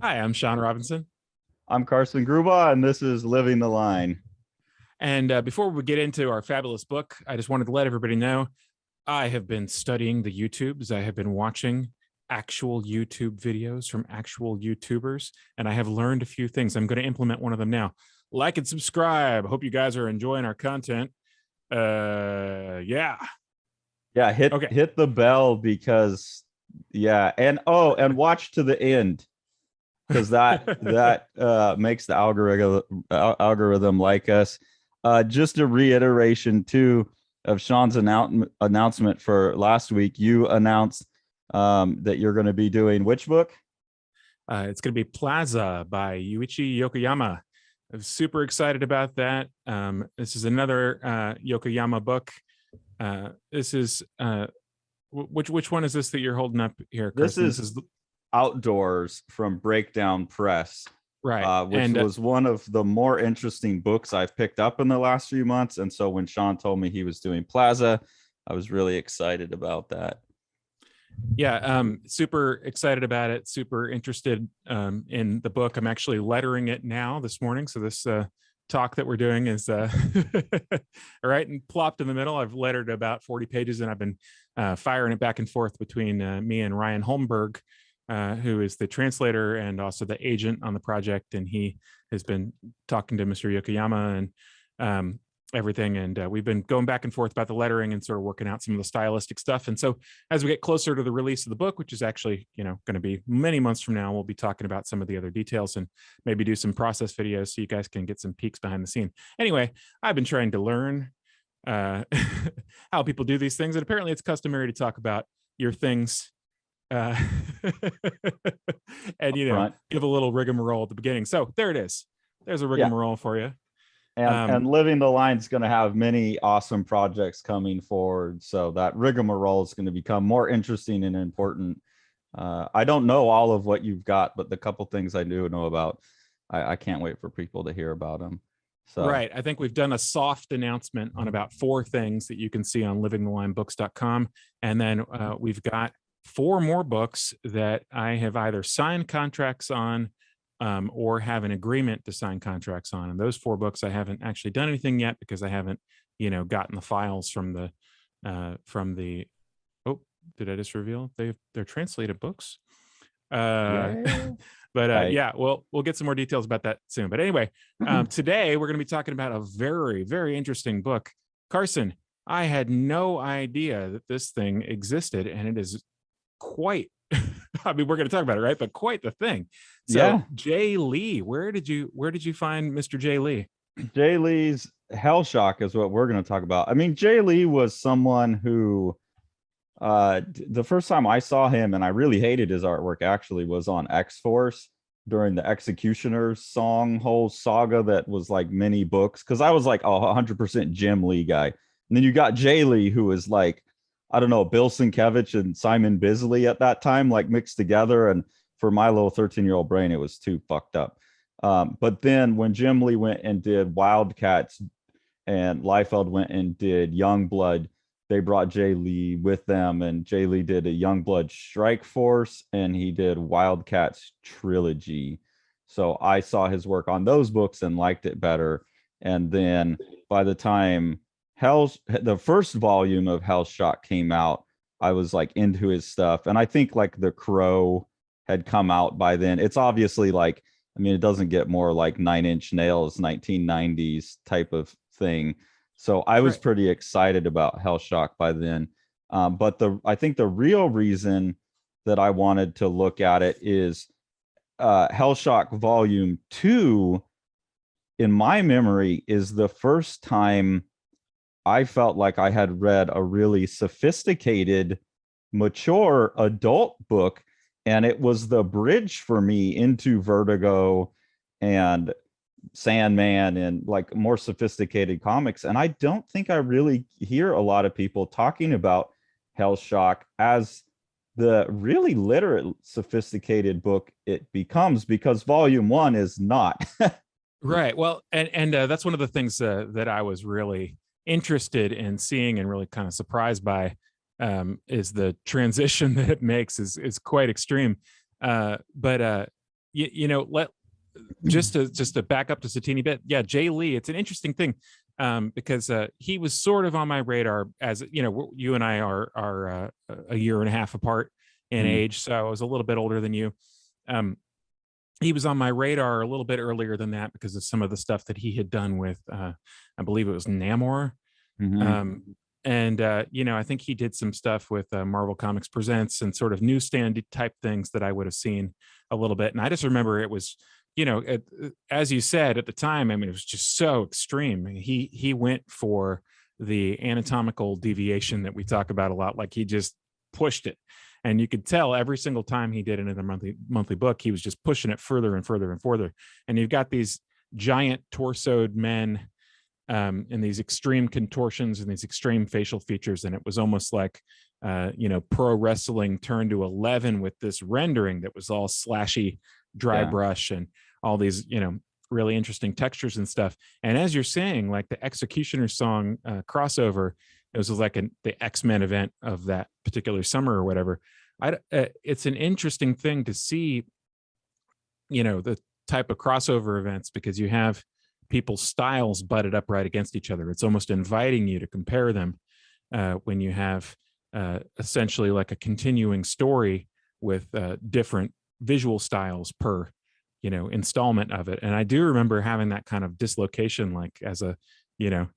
Hi, I'm Sean Robinson. I'm Carson Grubaugh, and this is Living the Line. And before we get into our fabulous book, I just wanted to let everybody know I have been studying the YouTubes. I have been watching actual YouTube videos from actual YouTubers, and I have learned a few things. I'm going to implement one of them now. Like and subscribe. Hope you guys are enjoying our content. Yeah. Yeah, hit Okay. hit the bell because and watch to the end because that makes the algorithm like us. Just a reiteration too of Sean's announcement for last week. You announced that you're going to be doing which book? It's going to be Plaza by Yuichi Yokoyama. I'm super excited about that. This is another Yokoyama book. This is which one is this that you're holding up here, This Carson? This is is Outdoors from Breakdown Press, right, which and was one of the more interesting books I've picked up in the last few months. And so when Sean told me he was doing Plaza, I was really excited about that. yeah, super excited about it. Super interested in the book. I'm actually lettering it now this morning. So this talk that we're doing is right and plopped in the middle. I've lettered about 40 pages, and I've been firing it back and forth between me and Ryan Holmberg, who is the translator and also the agent on the project, and he has been talking to Mr. Yokoyama and everything, and we've been going back and forth about the lettering and sort of working out some of the stylistic stuff. And so as we get closer to the release of the book, which is actually going to be many months from now, we'll be talking about some of the other details and maybe do some process videos so you guys can get some peeks behind the scene. Anyway, I've been trying to learn how people do these things, and apparently it's customary to talk about your things uh, and give a little rigmarole at the beginning. So there it is. There's a Yeah. rigmarole for you. And Living the Line is going to have many awesome projects coming forward. So that rigmarole is going to become more interesting and important. I don't know all of what you've got, but the couple things I do know about, I can't wait for people to hear about them. So right. I think we've done a soft announcement on about 4 things that you can see on livingthelinebooks.com. And then we've got 4 more books that I have either signed contracts on or have an agreement to sign contracts on. And those 4 books, I haven't actually done anything yet because I haven't, gotten the files from the, oh, did I just reveal they're translated books? yeah. But yeah, we'll get some more details about that soon. But anyway, today we're going to be talking about a very, very interesting book. Carson, I had no idea that this thing existed, and it is quite I mean, we're going to talk about it, right? But quite the thing. So Yeah. Jay Lee, where did you find Mr. Jay Lee? Jay Lee's Hellshock is what we're going to talk about. I mean, Jay Lee was someone who the first time I saw him, and I really hated his artwork, actually was on X-Force during the Executioner's song whole saga that was like many books, because I was like 100% Jim Lee guy. And then you got Jay Lee, who is like, I don't know, Bill Sienkiewicz and Simon Bisley at that time, like mixed together. And for my little 13-year-old brain, it was too fucked up. But then when Jim Lee went and did Wildcats and Liefeld went and did Youngblood, they brought Jay Lee with them, and Jay Lee did a Youngblood Strike Force, and he did Wildcats trilogy. So I saw his work on those books and liked it better. And then by the time the first volume of Hellshock came out, I was like into his stuff. And I think like The Crow had come out by then. It's obviously like, I mean, it doesn't get more like Nine Inch Nails 1990s type of thing. So I was pretty excited about Hellshock by then. But I think the real reason that I wanted to look at it is Hellshock Volume 2, in my memory, is the first time I felt like I had read a really sophisticated, mature adult book. And it was the bridge for me into Vertigo and Sandman and like more sophisticated comics. And I don't think I really hear a lot of people talking about Hellshock as the really literate, sophisticated book it becomes, because volume 1 is not. Right. Well, and that's one of the things that I was really interested in seeing and really kind of surprised by, is the transition that it makes is quite extreme. But you know, just to back up just a teeny bit. Yeah, Jay Lee, it's an interesting thing, because he was sort of on my radar, as you know, you and I are a year and a half apart in age, so I was a little bit older than you. He was on my radar a little bit earlier than that because of some of the stuff that he had done with, I believe it was Namor. And you know, I think he did some stuff with Marvel Comics Presents and sort of newsstand type things that I would have seen a little bit. And I just remember it was, you know, as you said at the time, I mean, it was just so extreme. I mean, he went for the anatomical deviation that we talk about a lot. Like he just pushed it, and you could tell every single time he did another monthly book, he was just pushing it further and further and further. And you've got these giant torsoed men and these extreme contortions and these extreme facial features, and it was almost like you know, pro wrestling turned to 11 with this rendering that was all slashy, dry brush, and all these, you know, really interesting textures and stuff. And as you're saying, like the Executioner song crossover, it was like the X-Men event of that particular summer or whatever. It's an interesting thing to see, you know, the type of crossover events, because you have people's styles butted up right against each other. It's almost inviting you to compare them when you have essentially like a continuing story with different visual styles per, you know, installment of it. And I do remember having that kind of dislocation, like as a, you know,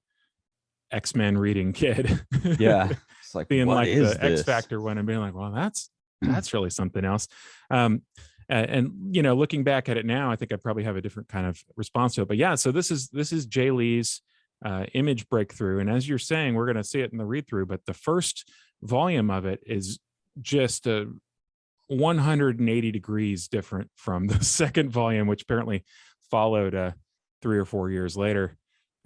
X-Men reading kid. Yeah, it's like, being what like is the this? X Factor one and being like, well, that's really something else. And you know, looking back at it now, I think I probably have a different kind of response to it. But yeah, so this is Jay Lee's image breakthrough, and as you're saying, we're going to see it in the read through. But the first volume of it is just a 180 degrees different from the second volume, which apparently followed 3 or 4 years later.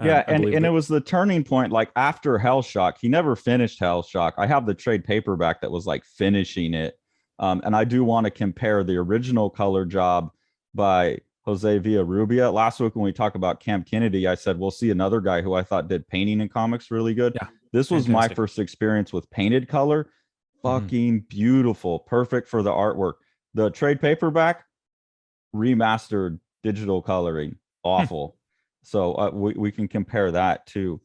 Yeah, and it was the turning point. Like after Hellshock, he never finished Hellshock. I have the trade paperback that was like finishing it. And I do want to compare the original color job by Jose Villarrubia. Last week when we talked about Cam Kennedy, I said we'll see another guy who I thought did painting in comics really good. Yeah, this was fantastic. My first experience with painted color. Fucking beautiful, perfect for the artwork. The trade paperback, remastered digital coloring, awful. So we can compare that too.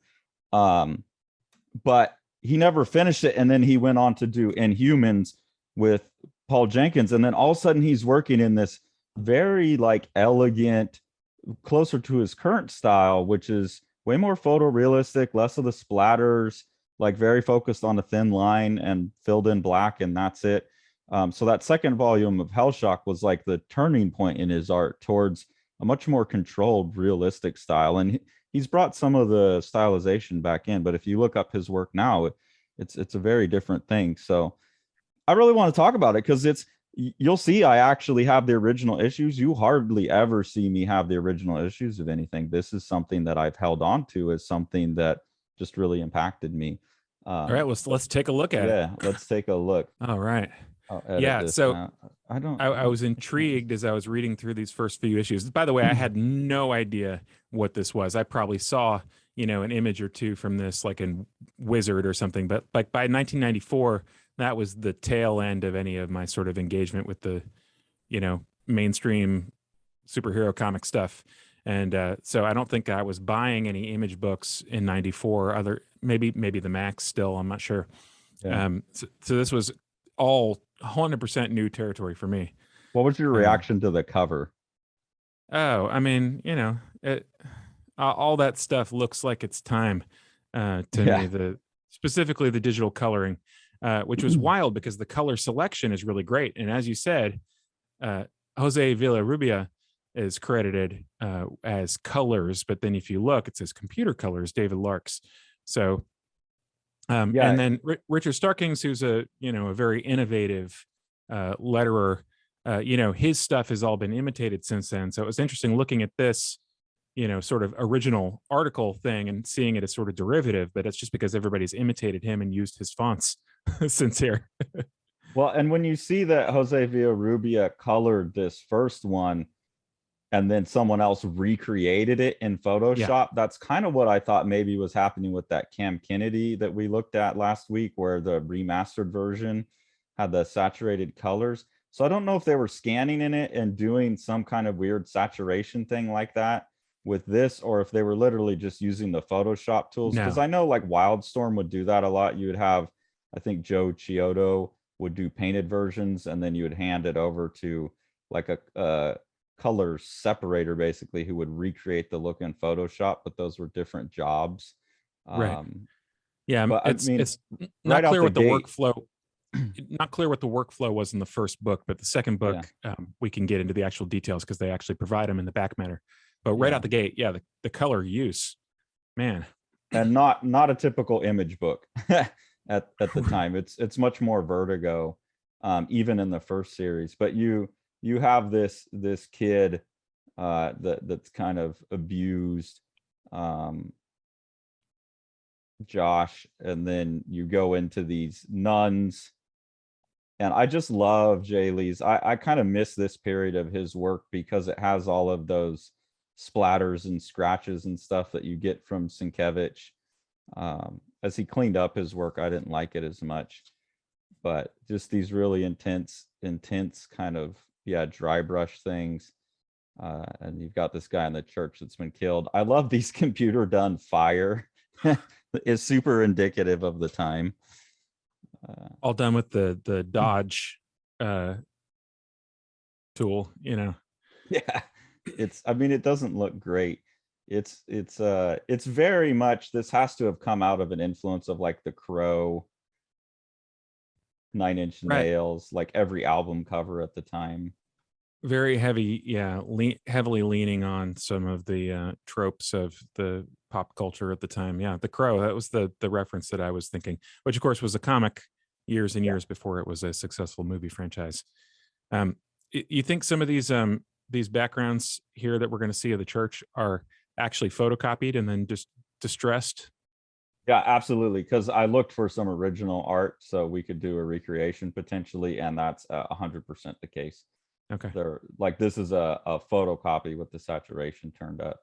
But he never finished it, and then he went on to do Inhumans with Paul Jenkins, and then all of a sudden he's working in this very like elegant, closer to his current style, which is way more photorealistic, less of the splatters, like very focused on a thin line and filled in black, and that's it. So that second volume of Hellshock was like the turning point in his art towards a much more controlled, realistic style. And he's brought some of the stylization back in, but if you look up his work now, it's a very different thing. So I really want to talk about it because you'll see I actually have the original issues. You hardly ever see me have the original issues of anything. This is something that I've held on to as something that just really impacted me. All right, let's take a look at it. Yeah, let's take a look. All right. Yeah, so now. I was intrigued as I was reading through these first few issues. By the way, I had no idea what this was. I probably saw, you know, an image or two from this, like in Wizard or something. But like by 1994, that was the tail end of any of my sort of engagement with the, you know, mainstream superhero comic stuff. And so I don't think I was buying any Image books in 94. Other maybe the Max still. I'm not sure. Yeah. So this was all 100% new territory for me. What was your reaction to the cover? Oh, I mean, you know, all that stuff looks like it's time to me. Specifically the digital coloring, which was wild because the color selection is really great. And as you said, Jose Villarrubia is credited as colors, but then if you look, it says computer colors, David Larks. So. And then Richard Starkings, who's a very innovative letterer, you know, his stuff has all been imitated since then. So it was interesting looking at this, you know, sort of original article thing and seeing it as sort of derivative, but it's just because everybody's imitated him and used his fonts since here. Well, and when you see that Jose Villarrubia colored this first one, and then someone else recreated it in Photoshop. That's kind of what I thought maybe was happening with that Cam Kennedy that we looked at last week, where the remastered version had the saturated colors. So I don't know if they were scanning in it and doing some kind of weird saturation thing like that with this, or if they were literally just using the Photoshop tools. Because No. I know like Wildstorm would do that a lot. You would have, I think Joe Chiodo would do painted versions, and then you would hand it over to like a color separator basically, who would recreate the look in Photoshop, but those were different jobs. Right. Um, Yeah. but I mean, It's not right out clear the what the gate, workflow, not clear what the workflow was in the first book, but the second yeah, book, we can get into the actual details because they actually provide them in the back matter. But right yeah. out the gate, yeah, the color use, man. And not a typical image book at the time. It's much more Vertigo, even in the first series. But you have this kid that's kind of abused, Josh, and then you go into these nuns. And I just love Jay Lee's. I kind of miss this period of his work because it has all of those splatters and scratches and stuff that you get from Sienkiewicz. As he cleaned up his work, I didn't like it as much, but just these really intense kind of, yeah, dry brush things. And you've got this guy in the church that's been killed. I love these computer done fire. Is super indicative of the time. All done with the Dodge tool, you know. Yeah, I mean, it doesn't look great. It's very much, this has to have come out of an influence of like The Crow, Nine Inch Right. Nails, like every album cover at the time. Very heavy, yeah, heavily leaning on some of the tropes of the pop culture at the time. Yeah, The Crow, that was the reference that I was thinking, which of course was a comic years and years before it was a successful movie franchise. You think some of these backgrounds here that we're going to see of the church are actually photocopied and then just distressed? Yeah, absolutely. Because I looked for some original art so we could do a recreation potentially, and that's 100% the case. Okay. They're like, this is a photocopy with the saturation turned up.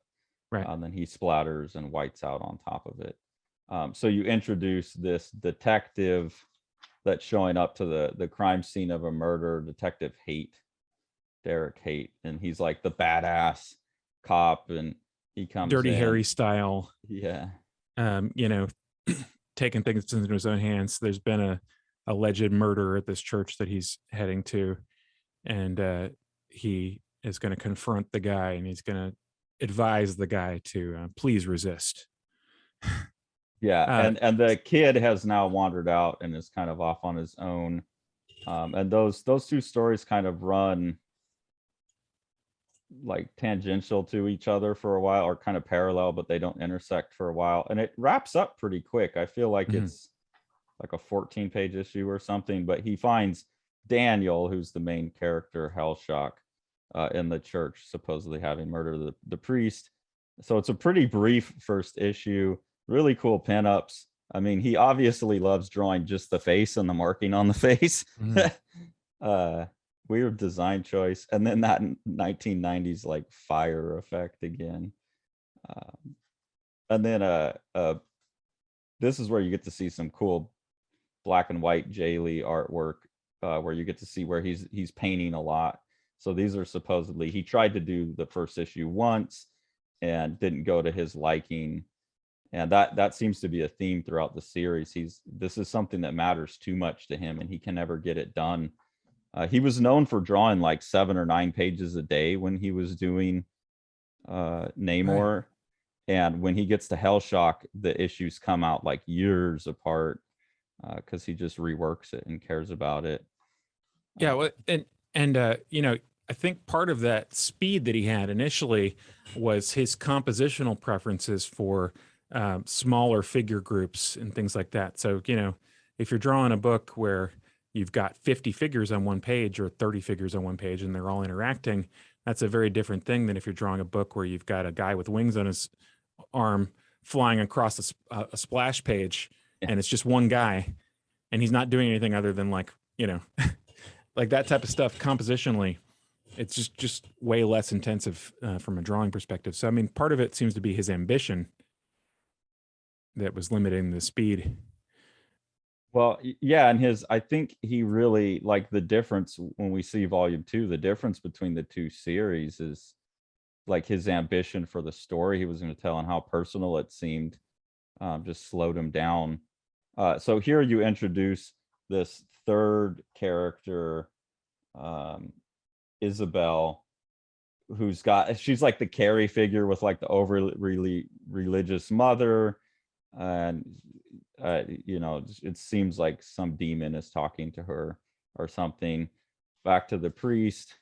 Right. And then he splatters and whites out on top of it. So you introduce this detective that's showing up to the crime scene of a murder, Detective Haight, Derek Haight, and he's like the badass cop, and he comes Dirty in. Harry style. Yeah. You know, taking things into his own hands. There's been a alleged murder at this church that he's heading to, and he is going to confront the guy, and he's going to advise the guy to please resist. Yeah, and the kid has now wandered out and is kind of off on his own. And those two stories kind of run like tangential to each other for a while, or kind of parallel, but they don't intersect for a while. And it wraps up pretty quick. I feel like it's like a 14-page issue or something, but he finds Daniel, who's the main character, Hellshock, in the church, supposedly having murdered the priest. So it's a pretty brief first issue. Really cool pinups. I mean, he obviously loves drawing just the face and the marking on the face. Weird design choice. And then that 1990s like fire effect again. And then this is where you get to see some cool black and white Jay Lee artwork, where you get to see where he's painting a lot. So these are supposedly, he tried to do the first issue once and didn't go to his liking. And that seems to be a theme throughout the series. This is something that matters too much to him, and he can never get it done. He was known for drawing like 7 or 9 pages a day when he was doing Namor. Right. And when he gets to Hellshock, the issues come out like years apart, because he just reworks it and cares about it. Yeah, well, and you know, I think part of that speed that he had initially was his compositional preferences for smaller figure groups and things like that. So, you know, if you're drawing a book where you've got 50 figures on one page or 30 figures on one page and they're all interacting, that's a very different thing than if you're drawing a book where you've got a guy with wings on his arm flying across a splash page, and it's just one guy and he's not doing anything other than, like, you know, like that type of stuff. Compositionally, it's just way less intensive from a drawing perspective. So, I mean, part of it seems to be his ambition that was limiting the speed. Well, yeah, and I think he really like the difference when we see volume 2, the difference between the two series is like his ambition for the story he was going to tell and how personal it seemed just slowed him down. So here you introduce this third character, um, Isabel, she's like the Carrie figure with like the overly religious mother, and it seems like some demon is talking to her or something. Back to the priest.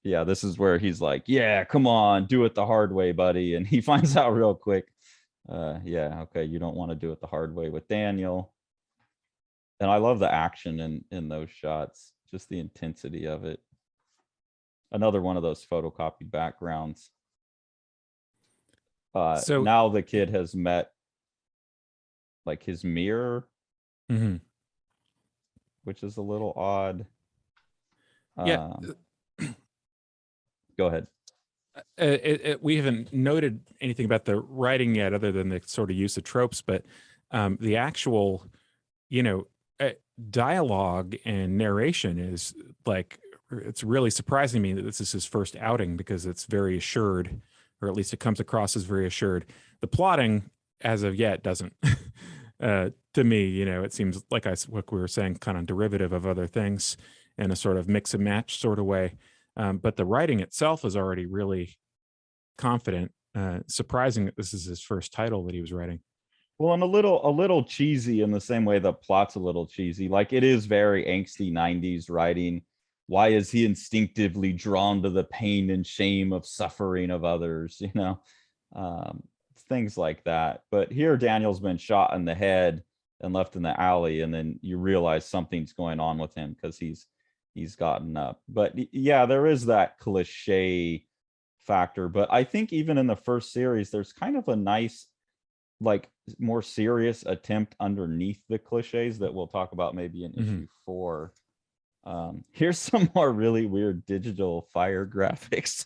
Yeah, this is where he's like, yeah, come on, do it the hard way, buddy. And he finds out real quick, yeah, okay, you don't want to do it the hard way with Daniel. And I love the action in those shots, just the intensity of it. Another one of those photocopied backgrounds. So Now the kid has met like his mirror, mhm. which is a little odd. Yeah, Go ahead. we haven't noted anything about the writing yet, other than the sort of use of tropes, but the actual, you know, dialogue and narration is like, it's really surprising me that this is his first outing, because it's very assured, or at least it comes across as very assured. The plotting, as of yet, doesn't. To me, it seems like what we were saying, kind of derivative of other things in a sort of mix and match sort of way. But the writing itself is already really confident. Surprising that this is his first title that he was writing. Well, and a little cheesy in the same way the plot's a little cheesy. Like it is very angsty 90s writing. Why is he instinctively drawn to the pain and shame of suffering of others? Um, things like that. But here, Daniel's been shot in the head and left in the alley, and then you realize something's going on with him because he's gotten up. But yeah, there is that cliche factor. But I think even in the first series, there's kind of a nice, like, more serious attempt underneath the cliches that we'll talk about maybe in issue 4. Here's some more really weird digital fire graphics.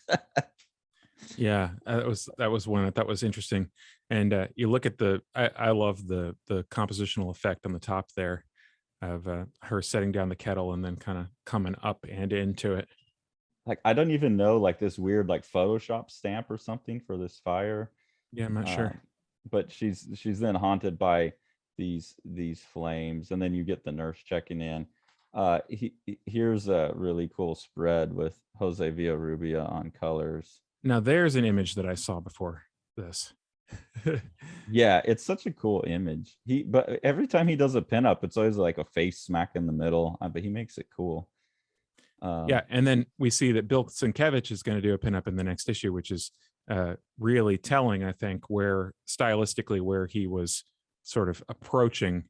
Yeah, that was one I thought was interesting. And you look at I love the compositional effect on the top there of her setting down the kettle and then kind of coming up and into it. Like, I don't even know, like, this weird like Photoshop stamp or something for this fire. Yeah, I'm not sure. But she's then haunted by these flames, and then you get the nurse checking in. Here's a really cool spread with Jose Villarrubia on colors. Now there's an image that I saw before this. Yeah, it's such a cool image. But every time he does a pinup, it's always like a face smack in the middle. But he makes it cool. Yeah, and then we see that Bill Sienkiewicz is going to do a pinup in the next issue, which is really telling, I think, where stylistically where he was sort of approaching.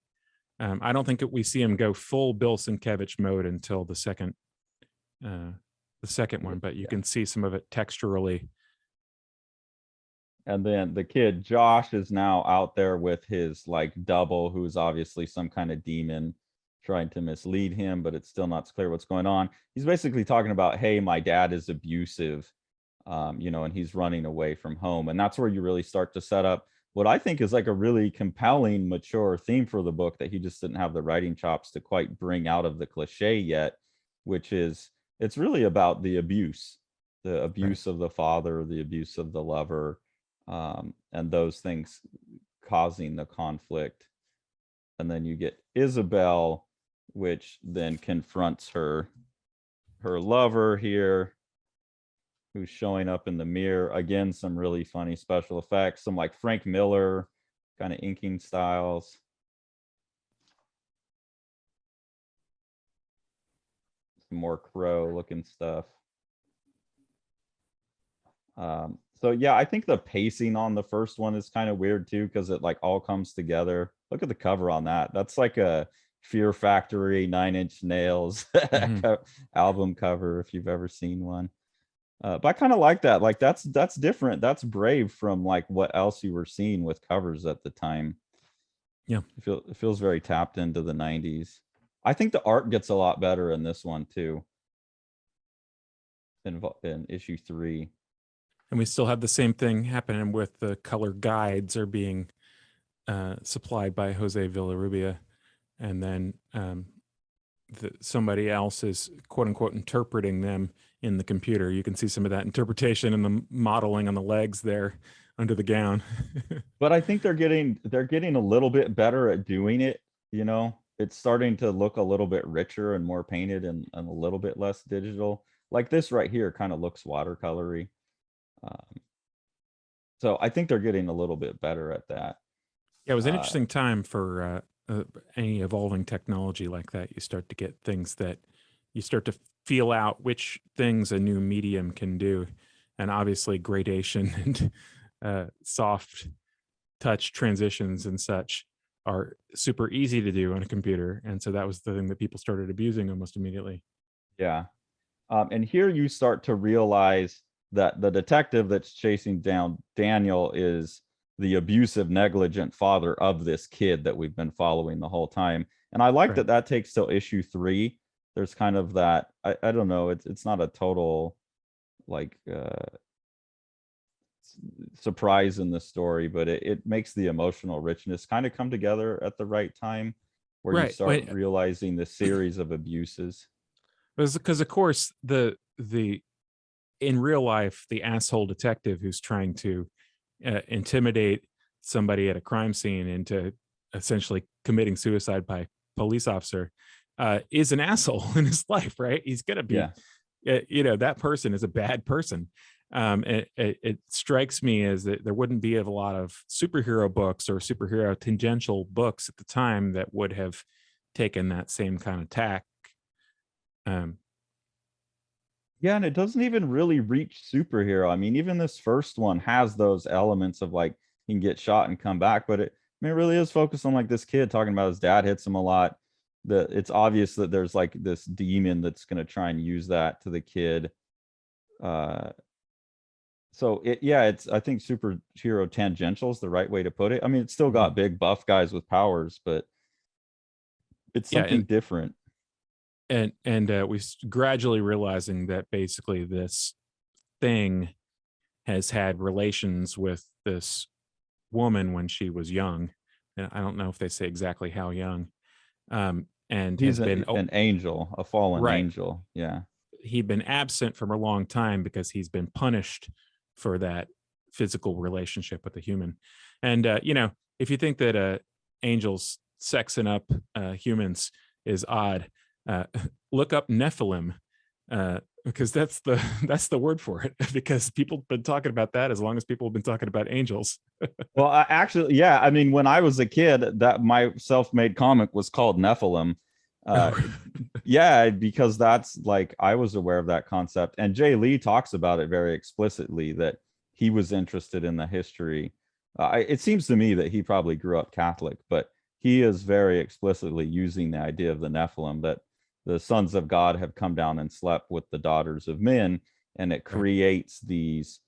I don't think that we see him go full Bill Sienkiewicz mode until the second one, but you can see some of it texturally. And then the kid Josh is now out there with his like double, who's obviously some kind of demon trying to mislead him, but it's still not clear what's going on. He's basically talking about, hey, my dad is abusive, and he's running away from home. And that's where you really start to set up what I think is like a really compelling, mature theme for the book that he just didn't have the writing chops to quite bring out of the cliche yet, which is it's really about the abuse Right. of the father, the abuse of the lover, and those things causing the conflict. And then you get Isabel, which then confronts her lover here, who's showing up in the mirror. Again, some really funny special effects, some like Frank Miller kind of inking styles. Some more Crow looking stuff. So yeah, I think the pacing on the first one is kind of weird too, because it like all comes together. Look at the cover on that. That's like a Fear Factory 9-inch nails album cover, if you've ever seen one. But I kind of like that. Like that's different. That's brave from like what else you were seeing with covers at the time. Yeah. It feels very tapped into the 90s. I think the art gets a lot better in this one too. In issue 3. And we still have the same thing happening with the color guides are being supplied by Jose Villarrubia, and then somebody else is quote unquote interpreting them in the computer. You can see some of that interpretation in the modeling on the legs there under the gown. But I think they're getting a little bit better at doing it. It's starting to look a little bit richer and more painted and a little bit less digital. Like this right here kind of looks watercolory. So I think they're getting a little bit better at that. Yeah, it was an interesting time for any evolving technology like that. You start to get things that you start to feel out which things a new medium can do. And obviously gradation and soft touch transitions and such are super easy to do on a computer. And so that was the thing that people started abusing almost immediately. Yeah. And here you start to realize that the detective that's chasing down Daniel is the abusive, negligent father of this kid that we've been following the whole time. And I like that takes till issue 3. There's kind of that, I don't know, it's not a total like surprise in the story, but it makes the emotional richness kind of come together at the right time, where you start realizing the series of abuses. Because of course the in real life, the asshole detective who's trying to intimidate somebody at a crime scene into essentially committing suicide by police officer is an asshole in his life, right? He's gonna be, that person is a bad person. It strikes me as that there wouldn't be a lot of superhero books or superhero tangential books at the time that would have taken that same kind of tack. Yeah, and it doesn't even really reach superhero. I mean, even this first one has those elements of like he can get shot and come back, but it really is focused on like this kid talking about his dad hits him a lot. It's obvious that there's like this demon that's going to try and use that to the kid. So it's I think superhero tangential is the right way to put it. I mean, it's still got big buff guys with powers, but it's something different. And we gradually realizing that basically this thing has had relations with this woman when she was young. And I don't know if they say exactly how young. And he's has been an angel, a fallen angel. Yeah. He'd been absent from a long time because he's been punished for that physical relationship with a human. And, if you think that angels sexing up humans is odd, look up Nephilim, because that's the word for it, because people have been talking about that as long as people have been talking about angels. Well, actually, yeah. I mean, when I was a kid, that my self-made comic was called Nephilim. Yeah, because that's like I was aware of that concept, and Jay Lee talks about it very explicitly that he was interested in the history. It seems to me that he probably grew up Catholic, but he is very explicitly using the idea of the Nephilim, that the sons of God have come down and slept with the daughters of men, and it creates these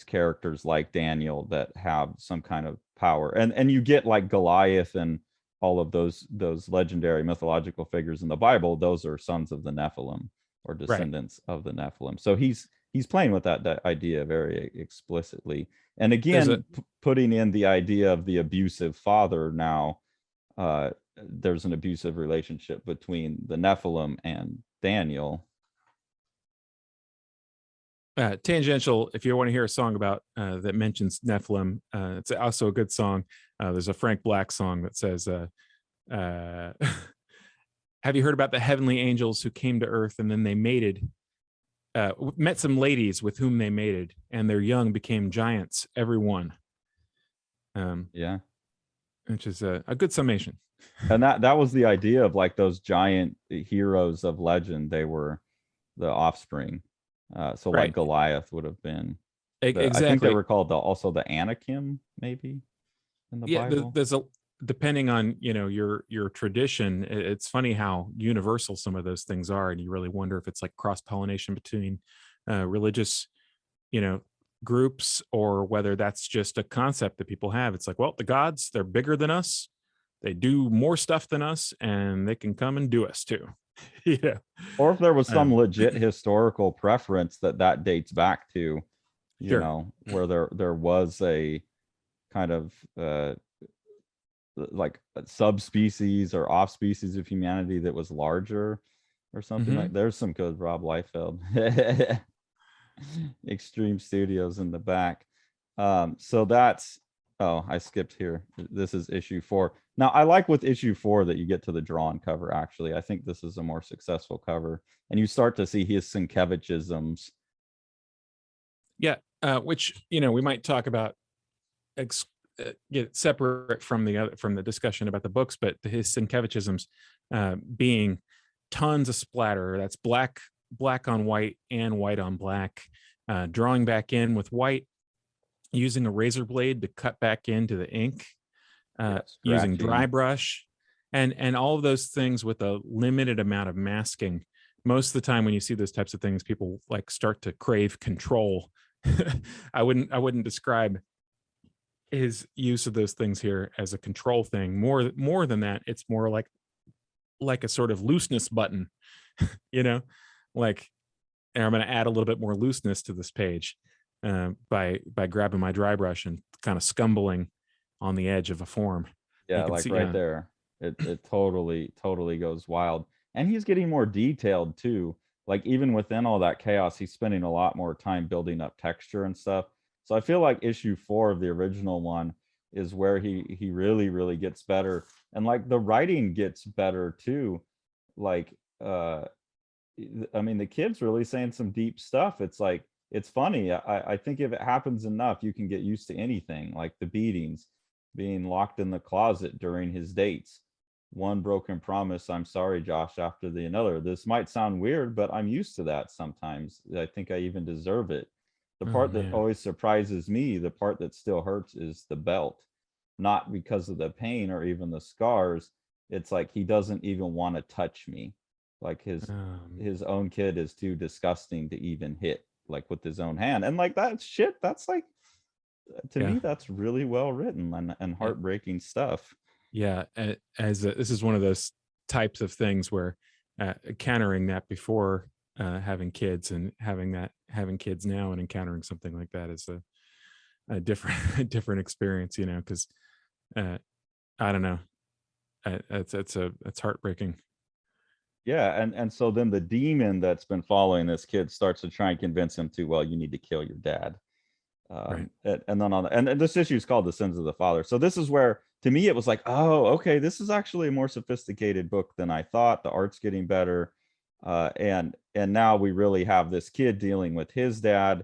characters like Daniel that have some kind of power, and you get like Goliath and all of those legendary mythological figures in the Bible. Those are sons of the Nephilim or descendants of the Nephilim. So he's playing with that idea very explicitly, and again putting in the idea of the abusive father. Now there's an abusive relationship between the Nephilim and Daniel. Tangential, if you want to hear a song about that mentions Nephilim, it's also a good song. There's a Frank Black song that says, have you heard about the heavenly angels who came to earth and then they mated, met some ladies with whom they mated, and their young became giants, every one. Yeah, which is a good summation. And that was the idea of like those giant heroes of legend. They were the offspring. So like Goliath would have been. Exactly. I think they were called also the Anakim, maybe in the Bible. There's depending on your tradition. It's funny how universal some of those things are, and you really wonder if it's like cross pollination between religious groups, or whether that's just a concept that people have. It's like, well, the gods, they're bigger than us, they do more stuff than us, and they can come and do us too. Yeah. Or if there was some legit historical preference that dates back to, where there was a kind of like subspecies or off species of humanity that was larger or something. Like there's some good Rob Liefeld. Extreme Studios in the back. So that's, oh, I skipped here. This is issue 4. Now I like with issue 4 that you get to the drawn cover. Actually, I think this is a more successful cover, and you start to see his Sienkiewiczisms. Yeah, which, you know, we might talk about get separate from the discussion about the books, but his Sienkiewiczisms being tons of splatter. That's black on white and white on black, drawing back in with white, using a razor blade to cut back into the ink, using dry brush, and all of those things with a limited amount of masking. Most of the time when you see those types of things, people like start to crave control. I wouldn't describe his use of those things here as a control thing. More than that, it's more like a sort of looseness button, you know, like, and I'm going to add a little bit more looseness to this page by grabbing my dry brush and kind of scumbling on the edge of a form. Yeah, like see, right there, it totally goes wild. And he's getting more detailed too. Like even within all that chaos, he's spending a lot more time building up texture and stuff. So I feel like issue 4 of the original one is where he really gets better, and like the writing gets better too. Like I mean, the kid's really saying some deep stuff. It's like, it's funny. I think if it happens enough, you can get used to anything, like the beatings, being locked in the closet during his dates. One broken promise, I'm sorry, Josh, after the another. This might sound weird, but I'm used to that sometimes. I think I even deserve it. The part that always surprises me, the part that still hurts, is the belt. Not because of the pain or even the scars. It's like he doesn't even want to touch me. Like his own kid is too disgusting to even hit, like with his own hand. And like that shit, that's like, to me, that's really well written and heartbreaking stuff. Yeah, this is one of those types of things where encountering that before having kids, and having kids now and encountering something like that is a different experience, you know, because I don't know, it's heartbreaking. Yeah, and so then the demon that's been following this kid starts to try and convince him to, well, you need to kill your dad. Right. And then and this issue is called The Sins of the Father. So this is where, to me, it was like, oh, okay, this is actually a more sophisticated book than I thought. The art's getting better. And now we really have this kid dealing with his dad,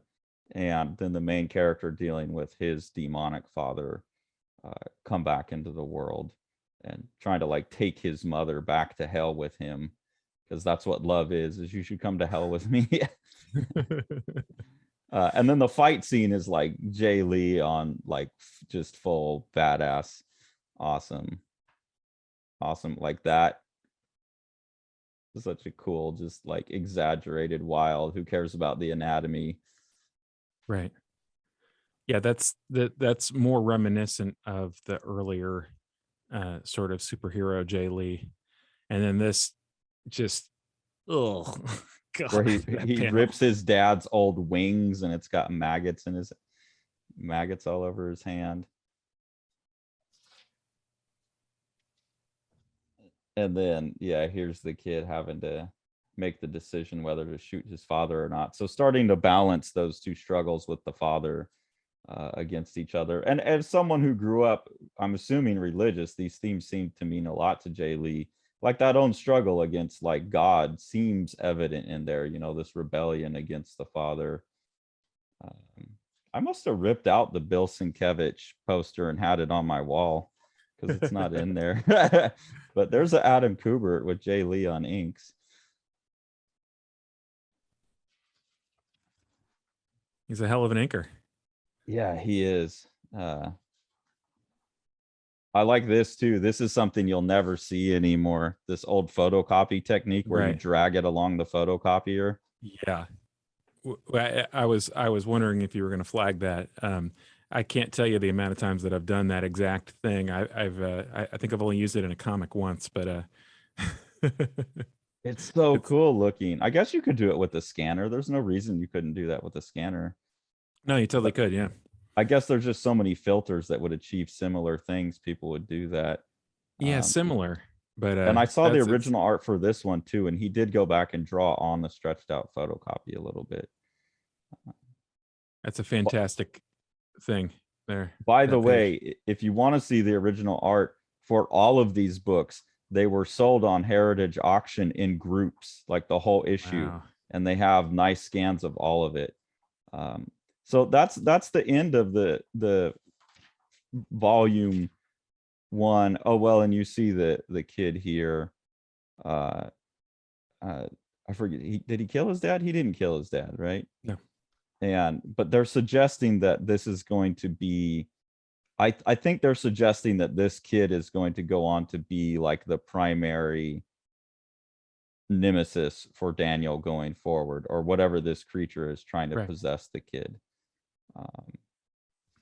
and then the main character dealing with his demonic father come back into the world and trying to like take his mother back to hell with him, because that's what love is you should come to hell with me. And then the fight scene is like Jay Lee on like just full badass, awesome like that. Such a cool, just like exaggerated wild, who cares about the anatomy. Right. Yeah, that's more reminiscent of the earlier sort of superhero Jay Lee. And then this just, oh God, where he rips his dad's old wings, and it's got maggots all over his hand. And then, yeah, here's the kid having to make the decision whether to shoot his father or not. So starting to balance those two struggles with the father against each other. And as someone who grew up, I'm assuming religious, these themes seem to mean a lot to Jay Lee. Like that own struggle against like God seems evident in there, you know, this rebellion against the father. I must have ripped out the Bill Sienkiewicz poster and had it on my wall, because it's not in there. But there's an Adam Kubert with Jay Lee on inks. He's a hell of an inker. Yeah, he is. I like this too. This is something you'll never see anymore. This old photocopy technique where you drag it along the photocopier. Yeah. I was wondering if you were going to flag that. I can't tell you the amount of times that I've done that exact thing. I think I've only used it in a comic once, but it's so cool looking. I guess you could do it with the scanner. There's no reason you couldn't do that with the scanner. No, you totally could. Yeah. I guess there's just so many filters that would achieve similar things. People would do that. Yeah, Um, similar, but and I saw the that's it's original art for this one too, and he did go back and draw on the stretched out photocopy a little bit. that's a fantastic thing there. By the That page. way, if you want to see the original art for all of these books, they were sold on Heritage Auction in groups, like the whole issue, Wow. and they have nice scans of all of it. Um, so that's the end of the volume one. Oh well, and you see the kid here. Uh, I forget. Did he kill his dad? He didn't kill his dad, right? No. And but they're suggesting that this is going to be. I think they're suggesting that this kid is going to go on to be like the primary nemesis for Daniel going forward, or whatever this creature is trying to Right. possess the kid.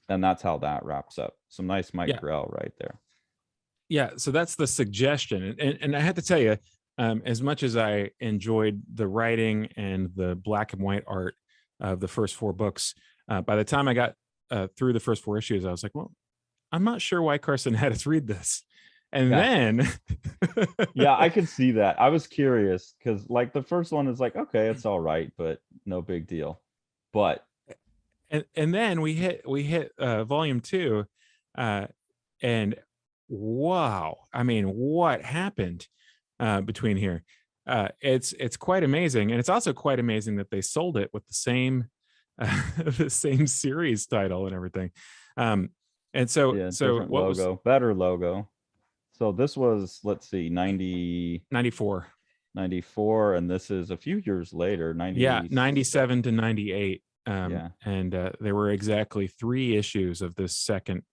And that's how that wraps up. Some nice Mike Yeah. Grell right there. Yeah, so that's the suggestion, and I have to tell you, as much as I enjoyed the writing and the black and white art of the first 4 books, by the time I got through the first 4 issues, I was like, well, I'm not sure why Carson had us read this. And Yeah. then Yeah, I could see that. I was curious because like the first one is like, okay, it's all right, but no big deal. But and then we hit volume 2, and wow, I mean, what happened between here? It's quite amazing, and it's also quite amazing that they sold it with the same the same series title and everything. And so yeah, so different what logo, was better logo. So this was, let's see, 94? 94, and this is a few years later, Yeah, 90. 97 to 98. Yeah. And there were exactly 3 issues of this second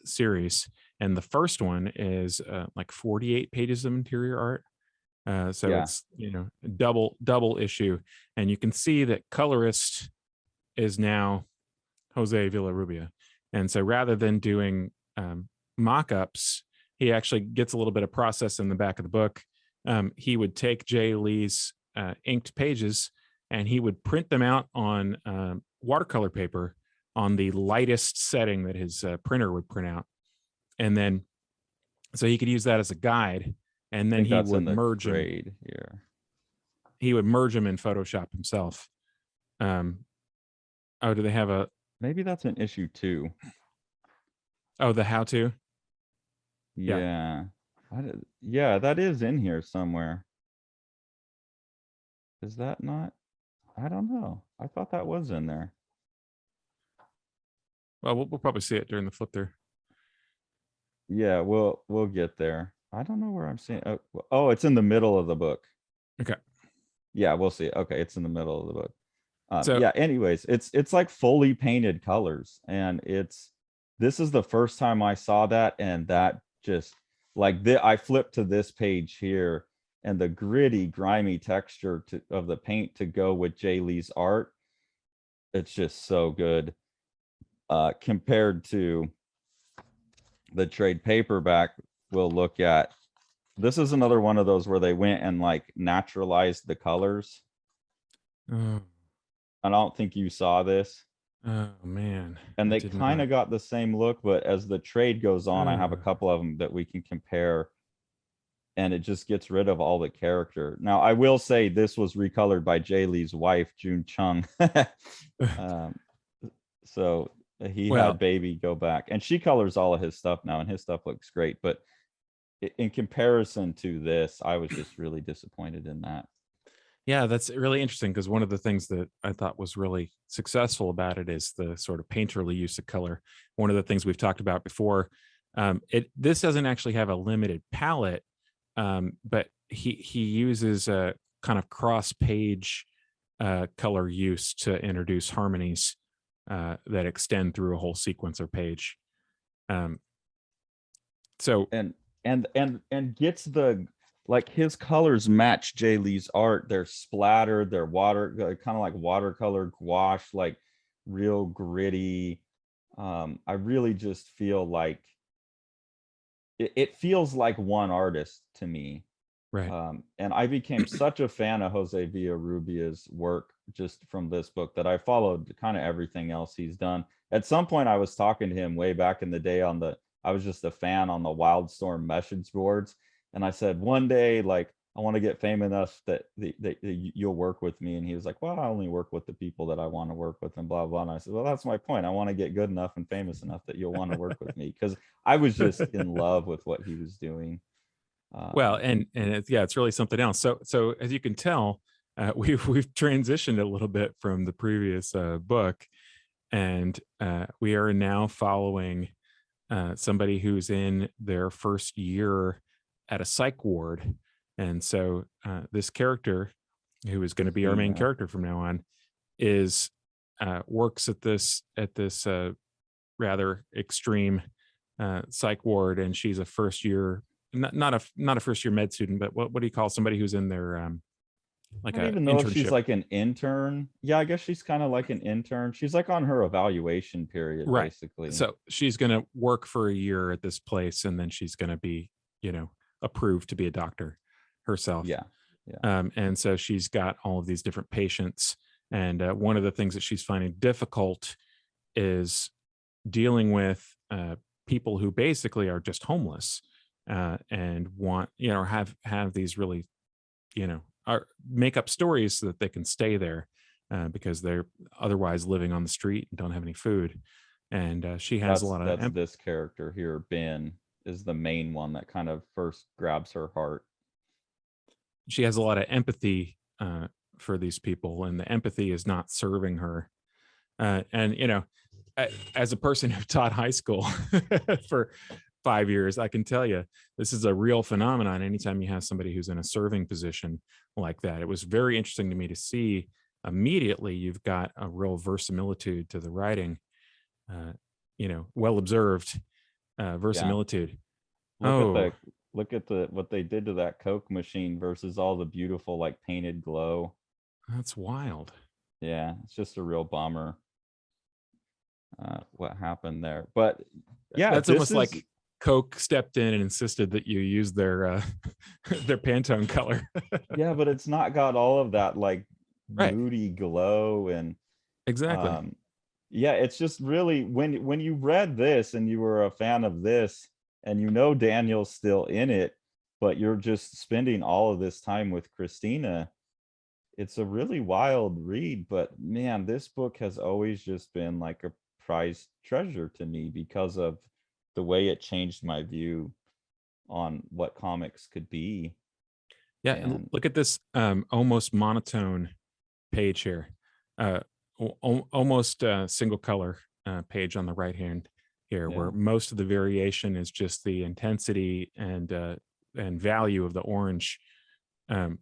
series, and the first one is like 48 pages of interior art. So Yeah. it's double issue, and you can see that colorist is now Jose Villarrubia, and so rather than doing mock-ups, he actually gets a little bit of process in the back of the book. He would take Jay Lee's inked pages and he would print them out on watercolor paper on the lightest setting that his printer would print out, and then so he could use that as a guide, and then he would merge them here. He would merge them in Photoshop himself. Oh, do they have a? Maybe that's an issue 2. Oh, the how-to. Yeah. Yeah, that is in here somewhere. Is that not? I don't know. I thought that was in there. Well, we'll probably see it during the flip through. Yeah, we'll get there. I don't know where I'm seeing. Oh, it's in the middle of the book. Okay. Yeah, we'll see. Okay, it's in the middle of the book. So yeah. Anyways, it's like fully painted colors, and this is the first time I saw that, and that just like I flipped to this page here, and the gritty, grimy texture of the paint to go with Jay Lee's art. It's just so good. Compared to the trade paperback we'll look at. This is another one of those where they went and like naturalized the colors. I don't think you saw this. Oh man. And they kind of got the same look, but as the trade goes on, I have a couple of them that we can compare, and it just gets rid of all the character. Now, I will say this was recolored by Jay Lee's wife, June Chung. So he had baby go back, and she colors all of his stuff now, and his stuff looks great. But in comparison to this, I was just really disappointed in that. Yeah, that's really interesting, because one of the things that I thought was really successful about it is the sort of painterly use of color. One of the things we've talked about before, this doesn't actually have a limited palette, but he uses a kind of cross-page color use to introduce harmonies that extend through a whole sequence or page. So and gets the, like, his colors match Jay Lee's art. They're splattered, they're kind of like watercolor gouache, like real gritty. I really just feel like it feels like one artist to me. Right. And I became such a fan of Jose Villarrubia's work just from this book that I followed kind of everything else he's done. At some point I was talking to him way back in the day I was just a fan on the Wildstorm message boards, and I said one day, like, I want to get famous enough that you'll work with me. And he was like, well, I only work with the people that I want to work with, and blah blah. And I said, well, that's my point. I want to get good enough and famous enough that you'll want to work with me, because I was just in love with what he was doing. Well, and it's really something else. So as you can tell, we've transitioned a little bit from the previous book, and we are now following somebody who's in their first year at a psych ward. And so this character, who is going to be our main character from now on, is works at this rather extreme psych ward, and she's a first year, not a first year med student, but what do you call somebody who's in their like I don't a even know if she's internship? like an intern. Yeah, I guess she's kind of like an intern. She's like on her evaluation period, Right. basically. So she's going to work for a year at this place, and then she's going to be, approved to be a doctor herself. Yeah. And so she's got all of these different patients. And one of the things that she's finding difficult is dealing with people who basically are just homeless and want, or have these really, make up stories so that they can stay there because they're otherwise living on the street and don't have any food. And she has a lot of that's this character here, Ben, is the main one that kind of first grabs her heart. She has a lot of empathy for these people, and the empathy is not serving her. And as a person who taught high school for 5 years, I can tell you this is a real phenomenon. Anytime you have somebody who's in a serving position like that, it was very interesting to me to see immediately you've got a real verisimilitude to the writing. Well observed verisimilitude. Yeah. Look at what they did to that Coke machine versus all the beautiful like painted glow. That's wild. Yeah, it's just a real bummer what happened there. But yeah, that's almost like Coke stepped in and insisted that you use their their Pantone color. Yeah, but it's not got all of that like right. moody glow and exactly. Yeah, it's just really when you read this and you were a fan of this and Daniel's still in it, but you're just spending all of this time with Christina, it's a really wild read. But man, this book has always just been like a prized treasure to me because of the way it changed my view on what comics could be. Yeah, and look at this almost monotone page here. Almost single color page on the right hand here, where most of the variation is just the intensity and value of the orange, and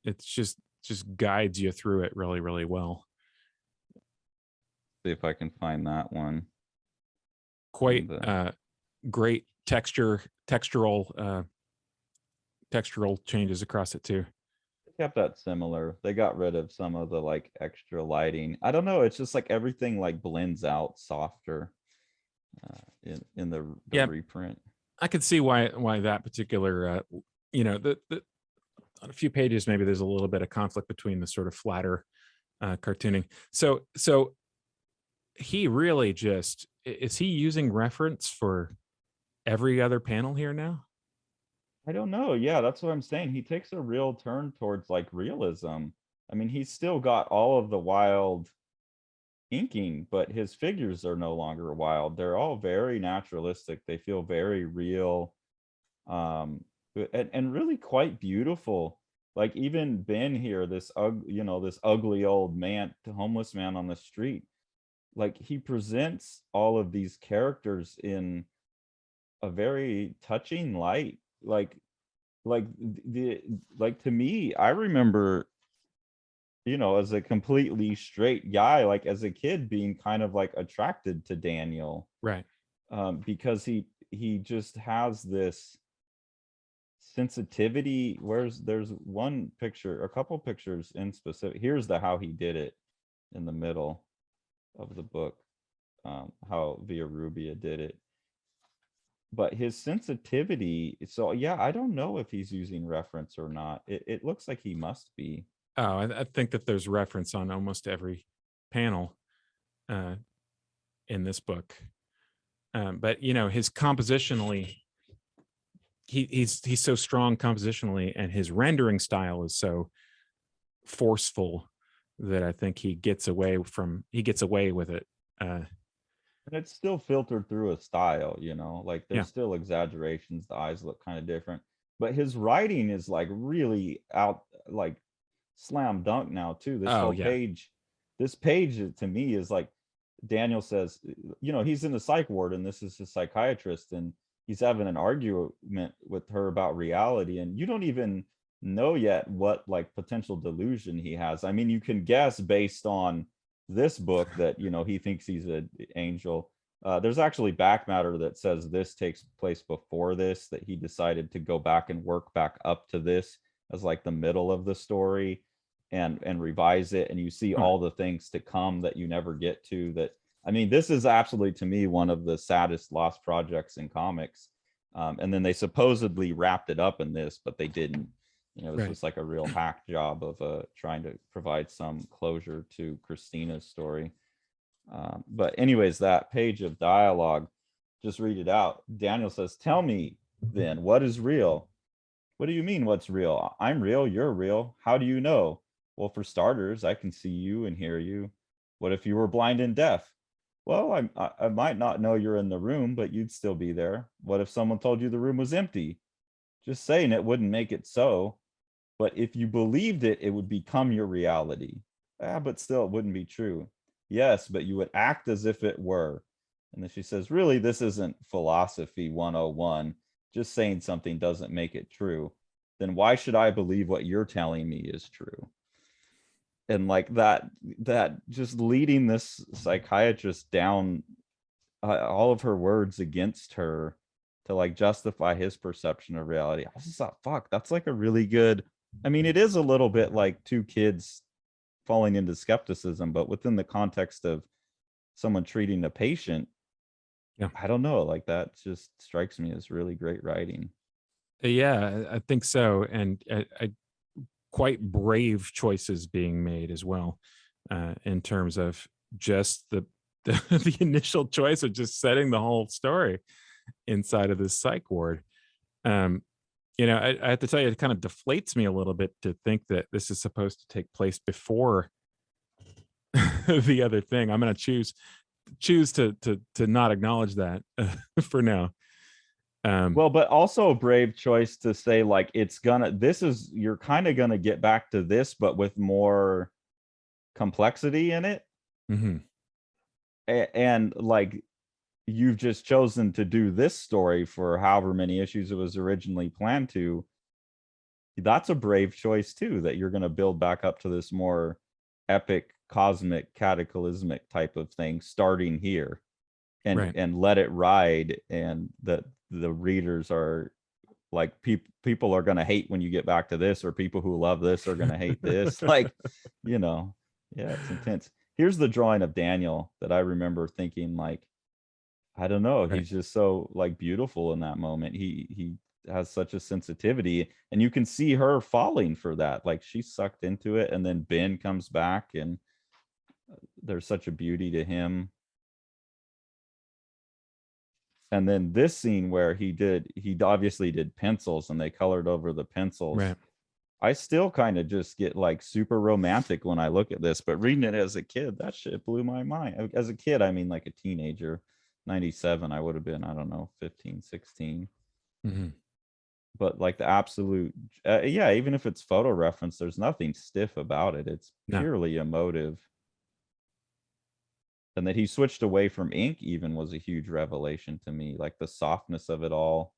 it's just guides you through it really, really well. See if I can find that one. Quite great textural changes across it too. Kept that similar. They got rid of some of the like extra lighting. I don't know, it's just like everything like blends out softer in the reprint. I could see why that particular the on a few pages maybe there's a little bit of conflict between the sort of flatter cartooning. So he really just is he using reference for every other panel here now? I don't know. Yeah, that's what I'm saying. He takes a real turn towards like realism. I mean, he's still got all of the wild inking, but his figures are no longer wild. They're all very naturalistic. They feel very real, and really quite beautiful. Like even Ben here, this ugly old man, homeless man on the street, like he presents all of these characters in a very touching light. Like to me, I remember, as a completely straight guy, like as a kid being kind of like attracted to Daniel, right? Because he just has this sensitivity. There's one picture, a couple pictures in specific. Here's how he did it in the middle of the book, how Villarrubia did it. But his sensitivity, so yeah, I don't know if he's using reference or not. It looks like he must be. Oh, I think that there's reference on almost every panel. in this book. But you know, his compositionally, he's so strong compositionally, and his rendering style is so forceful that I think he gets away with it. And it's still filtered through a style, like Yeah. there's still exaggerations. The eyes look kind of different, but his writing is like really out, like slam dunk now too. This Oh whole yeah. this page to me is like, Daniel says, he's in the psych ward and this is his psychiatrist, and he's having an argument with her about reality, and you don't even know yet what like potential delusion he has. I mean, you can guess based on this book that he thinks he's an angel. There's actually back matter that says this takes place before this, that he decided to go back and work back up to this as like the middle of the story and revise it, and you see all the things to come that you never get to. That, I mean, this is absolutely, to me, one of the saddest lost projects in comics. And then they supposedly wrapped it up in this, but they didn't. It was just like a real hack job of trying to provide some closure to Christina's story. But anyways, that page of dialogue, just read it out. Daniel says, "Tell me then, what is real?" "What do you mean, what's real? I'm real, you're real. How do you know?" "Well, for starters, I can see you and hear you." "What if you were blind and deaf?" "Well, I might not know you're in the room, but you'd still be there." "What if someone told you the room was empty?" "Just saying it wouldn't make it so. But if you believed it, it would become your reality." But still, it wouldn't be true." "Yes, but you would act as if it were." And then she says, "Really, this isn't philosophy 101. Just saying something doesn't make it true. Then why should I believe what you're telling me is true?" And like that just leading this psychiatrist down all of her words against her to like justify his perception of reality. I just thought, fuck, that's like a really good, I mean, it is a little bit like two kids falling into skepticism, but within the context of someone treating a patient. Yeah. I don't know, like that just strikes me as really great writing. Yeah, I think so. And quite brave choices being made as well, in terms of just the initial choice of just setting the whole story inside of this psych ward. I have to tell you, it kind of deflates me a little bit to think that this is supposed to take place before the other thing. I'm going to choose to not acknowledge that for now. Well, but also a brave choice to say like you're kind of gonna get back to this, but with more complexity in it. Mm-hmm. And like you've just chosen to do this story for however many issues it was originally planned to. That's a brave choice too, that you're going to build back up to this more epic, cosmic, cataclysmic type of thing starting here, and let it ride, and that the readers are like, people are going to hate when you get back to this, or people who love this are going to hate this. Like, yeah, it's intense. Here's the drawing of Daniel that I remember thinking, like, I don't know, he's just so like beautiful in that moment. He has such a sensitivity, and you can see her falling for that. Like she's sucked into it, and then Ben comes back, and there's such a beauty to him. And then this scene where he obviously did pencils, and they colored over the pencils. Right. I still kind of just get like super romantic when I look at this, but reading it as a kid, that shit blew my mind. As a kid, I mean like a teenager, 97, I would have been, I don't know, 15, 16. Mm-hmm. But like the absolute, even if it's photo reference, there's nothing stiff about it. It's purely emotive. And that he switched away from ink even was a huge revelation to me, like the softness of it all.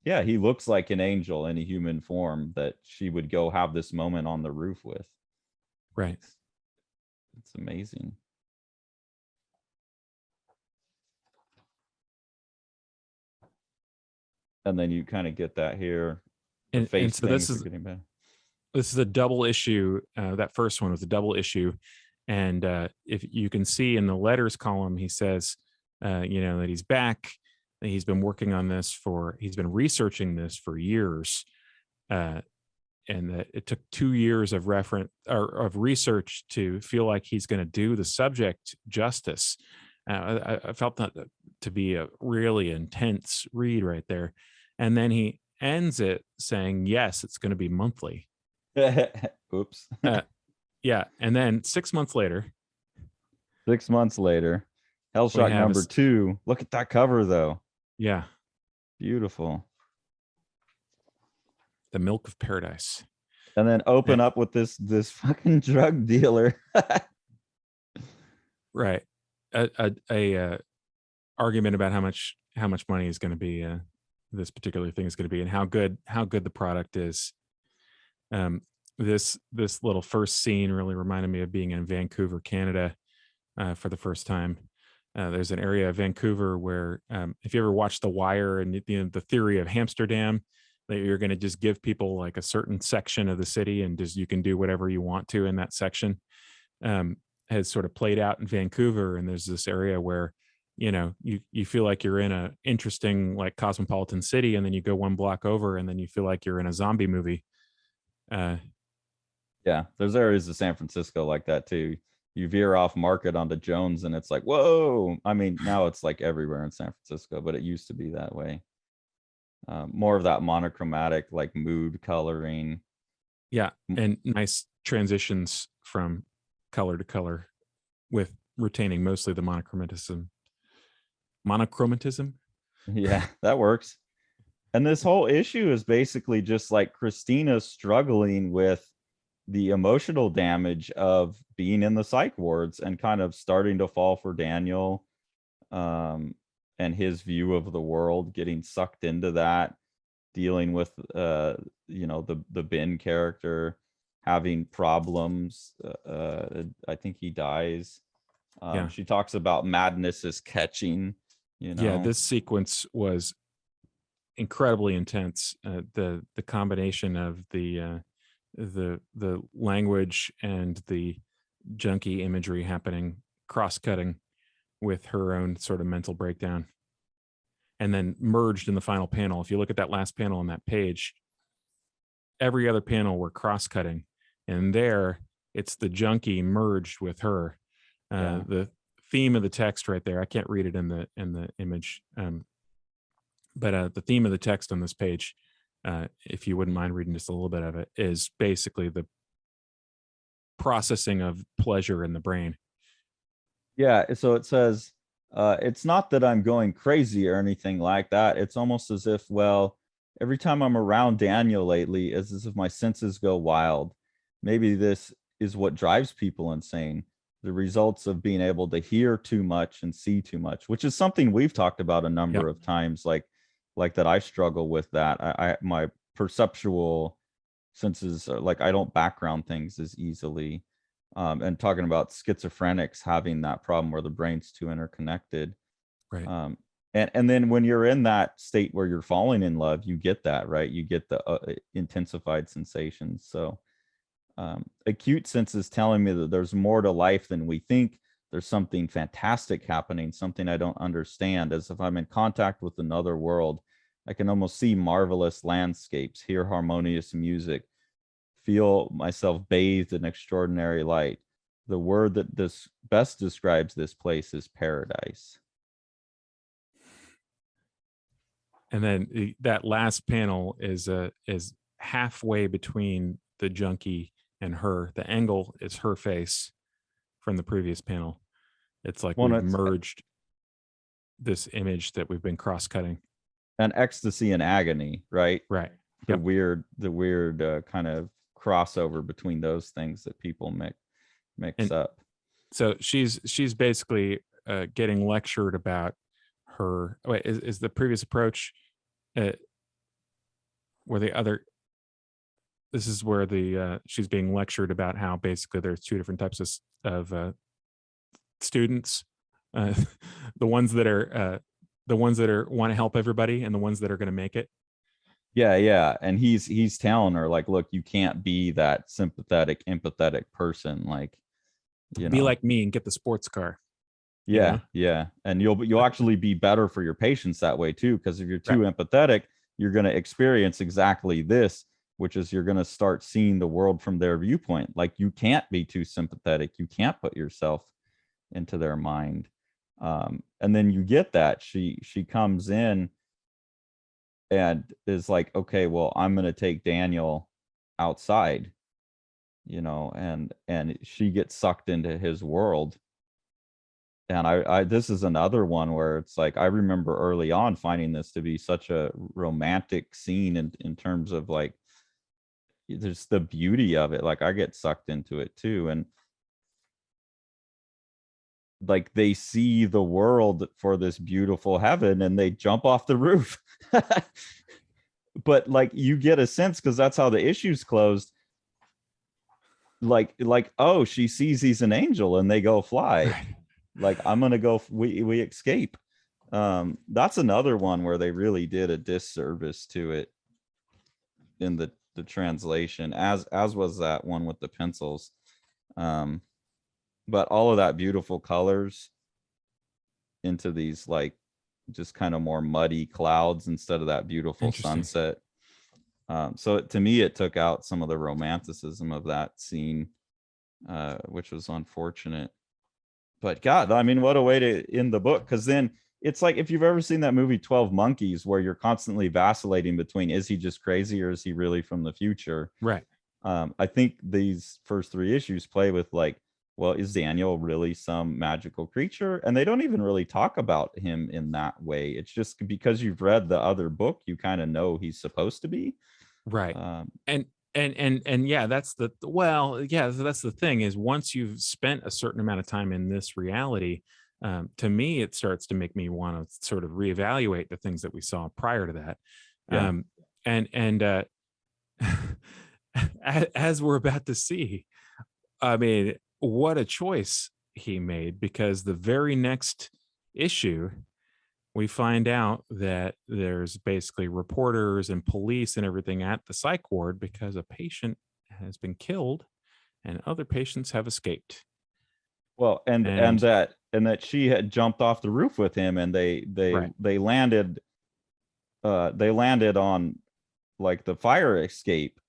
He looks like an angel in a human form that she would go have this moment on the roof with. Right. It's amazing. And then you kind of get that here. The face so this is getting bad. This is a double issue. That first one was a double issue. And if you can see in the letters column, he says, that he's back. That he's been working on this he's been researching this for years. and that it took 2 years of research to feel like he's going to do the subject justice. I felt that to be a really intense read right there. And then he ends it saying, yes, it's going to be monthly. Oops. Yeah. And then 6 months later, 6 months later, Hellshock number 2. Look at that cover, though. Yeah. Beautiful. The Milk of Paradise. And then open up with this fucking drug dealer. Right. A argument about how much money is going to be this particular thing is going to be, and how good the product is. This little first scene really reminded me of being in Vancouver, Canada, for the first time. There's an area of Vancouver where, if you ever watch The Wire and the theory of Amsterdam, that you're going to just give people like a certain section of the city and just you can do whatever you want to in that section, has sort of played out in Vancouver. And there's this area where, you feel like you're in a interesting like cosmopolitan city, and then you go one block over and then you feel like you're in a zombie movie. Yeah, there's areas of San Francisco like that too. You veer off Market onto Jones and it's like, whoa. I mean, now it's like everywhere in San Francisco, but it used to be that way. More of that monochromatic like mood coloring. Yeah, and nice transitions from color to color with retaining mostly the monochromatism. Yeah, that works. And this whole issue is basically just like Christina struggling with the emotional damage of being in the psych wards and kind of starting to fall for Daniel, and his view of the world, getting sucked into that, dealing with the Ben character having problems. I think he dies. She talks about madness is catching. Yeah, this sequence was incredibly intense. The combination of the language and the junky imagery happening, cross-cutting with her own sort of mental breakdown, and then merged in the final panel. If you look at that last panel on that page, every other panel were cross-cutting, and there it's the junkie merged with her. The theme of the text right there, I can't read it in the image, but the theme of the text on this page, if you wouldn't mind reading just a little bit of it, is basically the processing of pleasure in the brain. Yeah, so it says, it's not that I'm going crazy or anything like that. It's almost as if, well, every time I'm around Daniel lately, it's as if my senses go wild. Maybe this is what drives people insane. The results of being able to hear too much and see too much, which is something we've talked about a number of times, like that. I struggle with that. I my perceptual senses, like I don't background things as easily. And talking about schizophrenics having that problem where the brain's too interconnected. Right. And then when you're in that state where you're falling in love, you get that, right? You get the intensified sensations. So acute sense is telling me that there's more to life than we think. There's something fantastic happening, something I don't understand. As if I'm in contact with another world, I can almost see marvelous landscapes, hear harmonious music, feel myself bathed in extraordinary light. The word that this best describes this place is paradise. And then that last panel is halfway between the junkie and her. The angle is her face from the previous panel. It's like we've merged this image that we've been cross-cutting. And ecstasy and agony, right? Right. The weird kind of crossover between those things that people mix up. So she's basically getting lectured about her. Wait, is the previous approach where the other? This is where the she's being lectured about how basically there's two different types of students, the ones that are want to help everybody, and the ones that are going to make it. Yeah, and he's telling her like, look, you can't be that sympathetic, empathetic person. Like, be like me and get the sports car. Yeah, and you'll actually be better for your patients that way too. Because if you're too empathetic, you're going to experience exactly this. which is you're going to start seeing the world from their viewpoint. Like, you can't be too sympathetic. You can't put yourself into their mind. And then you get that she comes in and is like, okay, well, I'm going to take Daniel outside, and she gets sucked into his world. And I this is another one where it's like, I remember early on finding this to be such a romantic scene in terms of like, there's the beauty of it. Like, I get sucked into it too. And like, they see the world for this beautiful heaven and they jump off the roof. But like, you get a sense, because that's how the issue's closed, like, oh, she sees he's an angel and they go fly. Right. Like, I'm gonna go, we escape. That's another one where they really did a disservice to it in the translation, as was that one with the pencils. But all of that beautiful colors into these like just kind of more muddy clouds instead of that beautiful sunset. So to me, it took out some of the romanticism of that scene, which was unfortunate. But God, I mean, what a way to end the book. Because then it's like, if you've ever seen that movie 12 Monkeys, where you're constantly vacillating between, is he just crazy or is he really from the future? Right. I think these first 3 issues play with like, well, is Daniel really some magical creature? And they don't even really talk about him in that way. It's just because you've read the other book, you kind of know he's supposed to be. Right. And yeah, that's that's the thing, is once you've spent a certain amount of time in this reality, to me, it starts to make me want to sort of reevaluate the things that we saw prior to that. Yeah. And as we're about to see, I mean, what a choice he made, because the very next issue, we find out that there's basically reporters and police and everything at the psych ward because a patient has been killed and other patients have escaped. Well, and that she had jumped off the roof with him, and they landed on like the fire escape,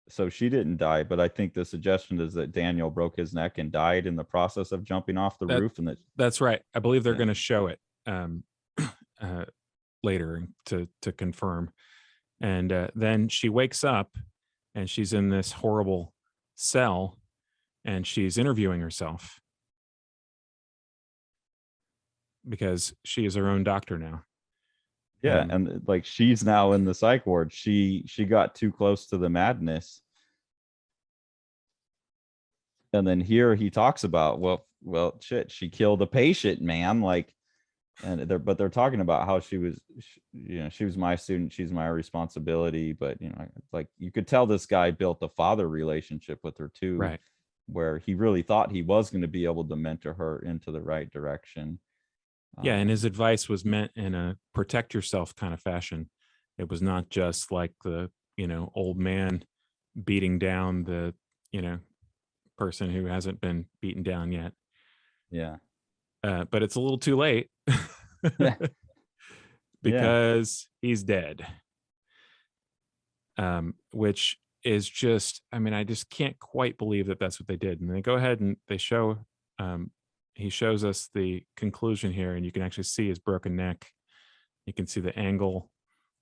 so she didn't die. But I think the suggestion is that Daniel broke his neck and died in the process of jumping off the roof. And that's right. I believe they're going to show it later to confirm. And then she wakes up and she's in this horrible cell and she's interviewing herself because she is her own doctor now. Yeah, and like, she's now in the psych ward. She got too close to the madness. And then here he talks about, well, shit, she killed a patient, man. Like, and they're talking about how she was my student, she's my responsibility. But like, you could tell this guy built a father relationship with her too, right, where he really thought he was going to be able to mentor her into the right direction. Yeah, and his advice was meant in a protect yourself kind of fashion. It was not just like the, old man beating down the, person who hasn't been beaten down yet. Yeah. But it's a little too late because he's dead. Which is just, I mean, I just can't quite believe that that's what they did. And they go ahead and they show, he shows us the conclusion here, and you can actually see his broken neck. You can see the angle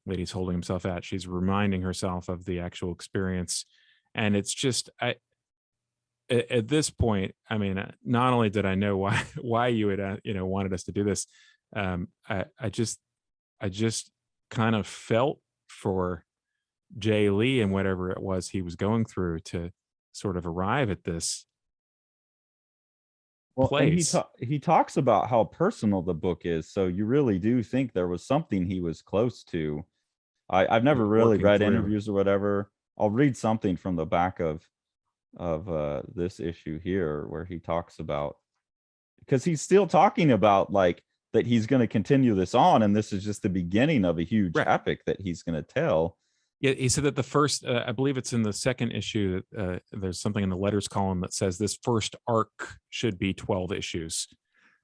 that he's holding himself at. She's reminding herself of the actual experience. And it's just, at this point, I mean, not only did I know why you would, wanted us to do this, I just kind of felt for Jay Lee and whatever it was he was going through to sort of arrive at this place. And he talks about how personal the book is, so you really do think there was something he was close to. I've never really read interviews or whatever. I'll read something from the back of this issue here where he talks about, because he's still talking about like that he's going to continue this on, and this is just the beginning of a huge epic that he's going to tell. Yeah, he said that the first, I believe it's in the second issue, that there's something in the letters column that says this first arc should be 12 issues.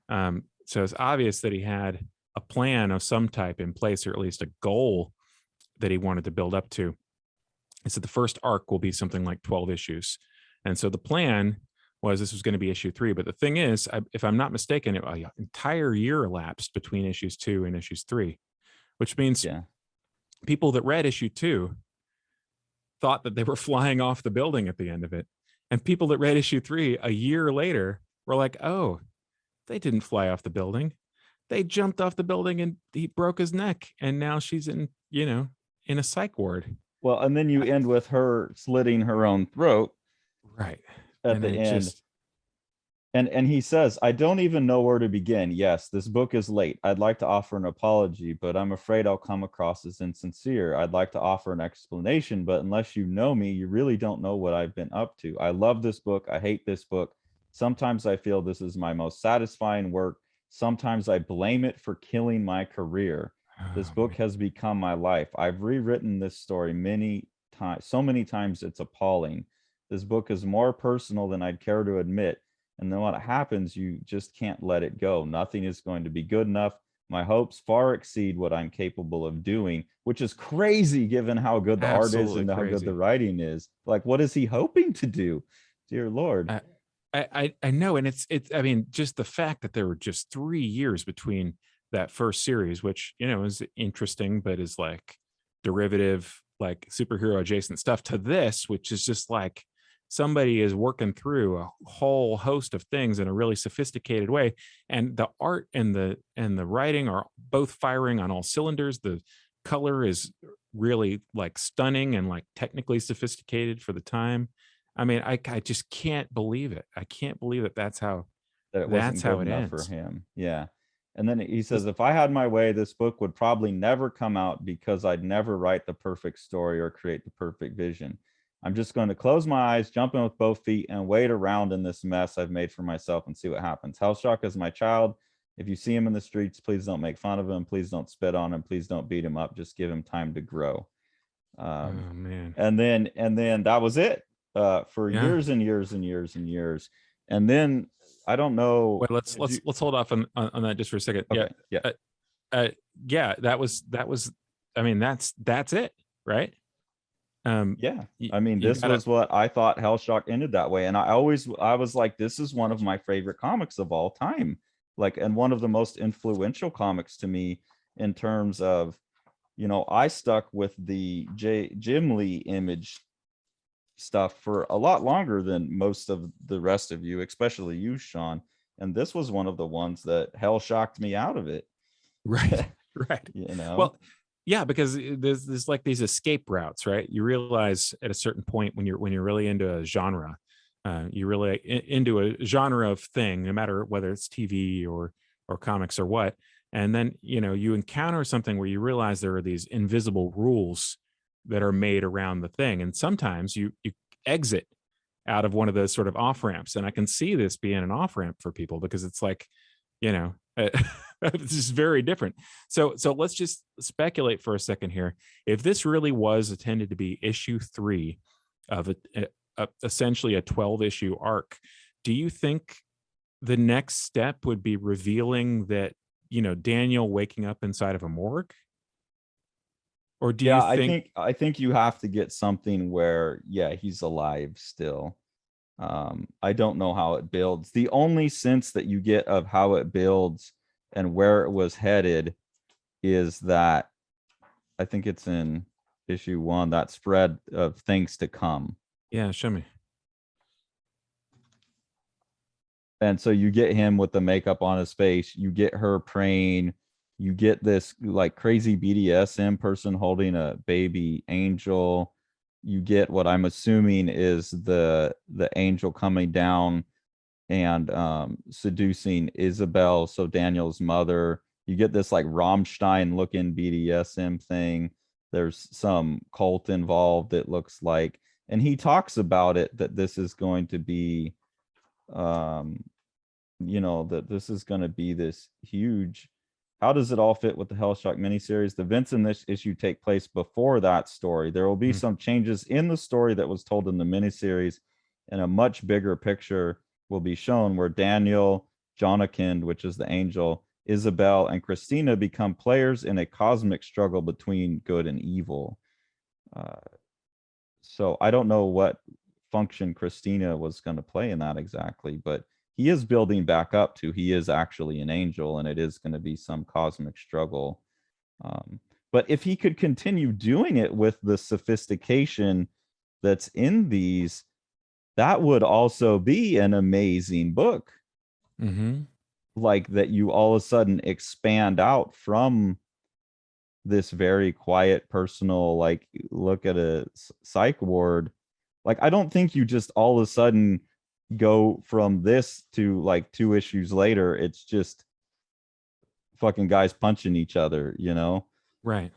So it's obvious that he had a plan of some type in place, or at least a goal that he wanted to build up to. It's that the first arc will be something like 12 issues. And so the plan was this was going to be issue 3. But the thing is, if I'm not mistaken, an entire year elapsed between issues 2 and issues 3, which means Yeah. people that read issue 2 thought that they were flying off the building at the end of it. And people that read issue 3 a year later were like, oh, they didn't fly off the building. They jumped off the building and he broke his neck. And now she's in a psych ward. Well, and then you end with her slitting her own throat. Right. At And the end. And he says, I don't even know where to begin. Yes, this book is late. I'd like to offer an apology, but I'm afraid I'll come across as insincere. I'd like to offer an explanation, but unless you know me, you really don't know what I've been up to. I love this book. I hate this book. Sometimes I feel this is my most satisfying work. Sometimes I blame it for killing my career. This book has become my life. I've rewritten this story many times, so many times it's appalling. This book is more personal than I'd care to admit. And then when it happens, you just can't let it go. Nothing is going to be good enough. My hopes far exceed what I'm capable of doing, which is crazy given how good the art is and how good the writing is. Like, what is he hoping to do? Dear Lord. I know. And it's, I mean, just the fact that there were just 3 years between that first series, which, is interesting, but is like derivative, like superhero adjacent stuff, to this, which is just like, somebody is working through a whole host of things in a really sophisticated way, and the art and the writing are both firing on all cylinders. The color is really like stunning and like technically sophisticated for the time. I mean, I just can't believe it. I can't believe that that's how that it wasn't good enough for him. Yeah. And then he says, if I had my way, this book would probably never come out because I'd never write the perfect story or create the perfect vision. I'm just going to close my eyes, jump in with both feet, and wade around in this mess I've made for myself and see what happens. Hellshock is my child. If you see him in the streets, please don't make fun of him. Please don't spit on him. Please don't beat him up. Just give him time to grow. Oh man. And then that was it for years and years and years and years. And then I don't know. Wait, let's hold off on that just for a second. Okay. Yeah. That was. I mean, that's it, right? Yeah, I mean, this was what I thought Hellshock ended that way. And I was like, this is one of my favorite comics of all time. Like, and one of the most influential comics to me in terms of, I stuck with the Jim Lee Image stuff for a lot longer than most of the rest of you, especially you, Sean. And this was one of the ones that Hellshocked me out of it. Right. Right. Well, yeah, because there's like these escape routes, right? You realize at a certain point when you're really into a genre, you're really into a genre of thing, no matter whether it's TV or comics or what. And then, you encounter something where you realize there are these invisible rules that are made around the thing. And sometimes you exit out of one of those sort of off ramps. And I can see this being an off ramp for people because it's like, this is very different. So let's just speculate for a second here. If this really was intended to be issue 3 of essentially a 12-issue arc, do you think the next step would be revealing that, Daniel waking up inside of a morgue? Or do you think? I think you have to get something where, he's alive still. I don't know how it builds. The only sense that you get of how it builds and where it was headed is that I think it's in issue 1, that spread of things to come. Yeah, show me. And so you get him with the makeup on his face, you get her praying, you get this like crazy BDSM person holding a baby angel. You get what I'm assuming is the angel coming down and seducing Isabel, so Daniel's mother. You get this like Rammstein looking BDSM thing. There's some cult involved, it looks like. And he talks about it, that this is going to be that this is going to be this huge. How does it all fit with the Hellshock miniseries? The events in this issue take place before that story. There will be some changes in the story that was told in the miniseries, and a much bigger picture will be shown where Daniel, Jonakind, which is the angel, Isabel, and Christina become players in a cosmic struggle between good and evil. So I don't know what function Christina was going to play in that exactly, but he is building back up to he is actually an angel, and it is going to be some cosmic struggle. Um, but if he could continue doing it with the sophistication that's in these, that would also be an amazing book. Mm-hmm. Like that you all of a sudden expand out from this very quiet personal, like look at a psych ward. Like I don't think you just all of a sudden go from this to like 2 issues later it's just fucking guys punching each other, you know. Right.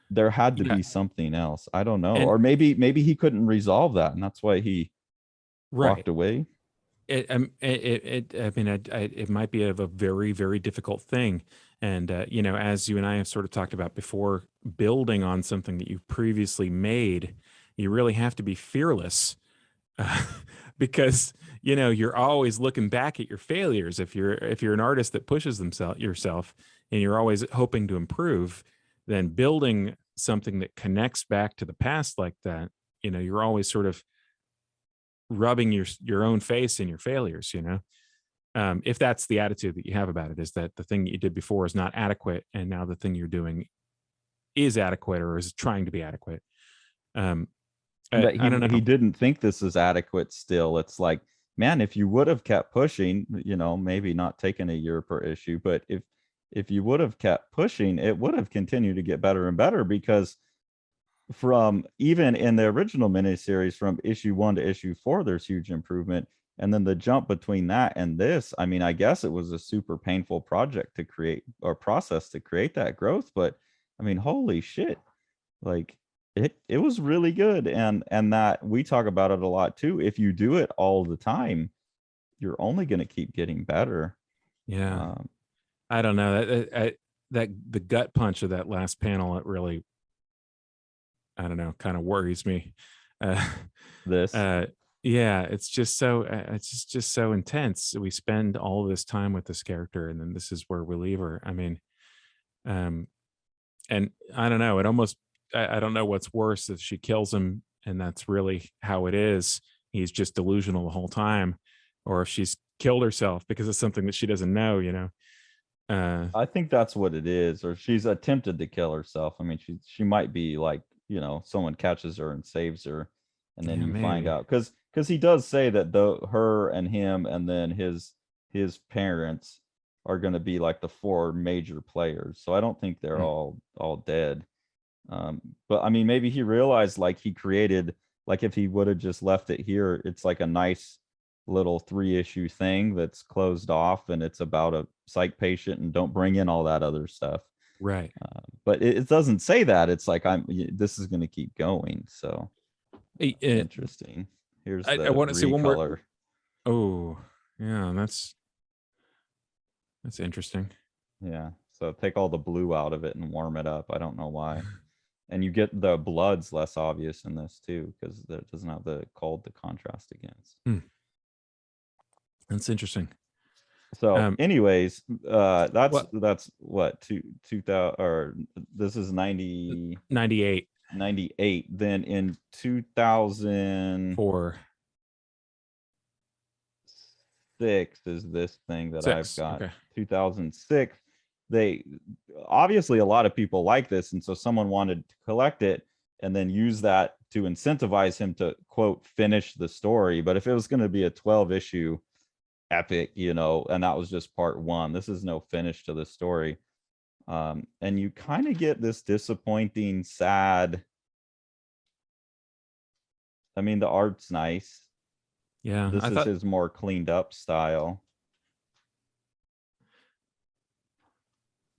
There had to Yeah. be something else, I don't know, And or maybe he couldn't resolve that and that's why he right. walked away. I mean, it might be a very, very difficult thing. And, you know, as you and I have sort of talked about before, building on something that you've previously made, you really have to be fearless, uh, because, you know, you're always looking back at your failures. If you're an artist that pushes yourself and you're always hoping to improve, then building something that connects back to the past like that, you know, you're always sort of rubbing your own face in your failures, you know. If that's the attitude that you have about it, is that the thing that you did before is not adequate and now the thing you're doing is adequate or is trying to be adequate. um But I don't he know. didn't think this is adequate still. It's like, man, if you would have kept pushing, you know, maybe not taking a year per issue, but if you would have kept pushing, it would have continued to get better and better because from even in the original miniseries from issue 1 to issue 4 there's huge improvement, and then the jump between that and this, I mean, I guess it was a super painful project to create or process to create that growth, but I mean, holy shit, like it was really good, and that we talk about it a lot too. If you do it all the time, you're only going to keep getting better. Yeah, um I don't know, that the gut punch of that last panel, it really, I don't know, kind of worries me. uh this uh yeah, it's just so, it's just so intense. We spend all this time with this character and then this is where we leave her. I mean, um and I don't know, it almost, I don't know what's worse, if she kills him and that's really how it is, he's just delusional the whole time, or if she's killed herself because of something that she doesn't know, you know. uh I think that's what it is, or she's attempted to kill herself. I mean, she might be like, you know, someone catches her and saves her, and then yeah, you find maybe. out because he does say that though her and him and then his parents are going to be like the 4 major players. So I don't think they're Mm, all dead. But I mean, maybe he realized like he created, like if he would have just left it here, it's like a nice little 3 issue thing that's closed off and it's about a psych patient and don't bring in all that other stuff. right. But it doesn't say that. It's like this is going to keep going. So Hey, interesting. Here's I the want to see one more. recolor. Oh, yeah, that's interesting. Yeah. So take all the blue out of it and warm it up. I don't know why. And you get the blood's less obvious in this too because it doesn't have the cold to contrast against. Hmm, that's interesting. So um anyways, well, that's what 2000, or this is 98 98. Then in 2006 for is this thing that I've 6. got. Okay. 2006, they obviously a lot of people like this, and so someone wanted to collect it and then use that to incentivize him to quote finish the story. But if it was going to be a 12 issue epic, you know, and that was just part 1, this is no finish to the story. And you kind of get this disappointing, sad. I mean, the art's nice. Yeah, This I is thought his more cleaned up style.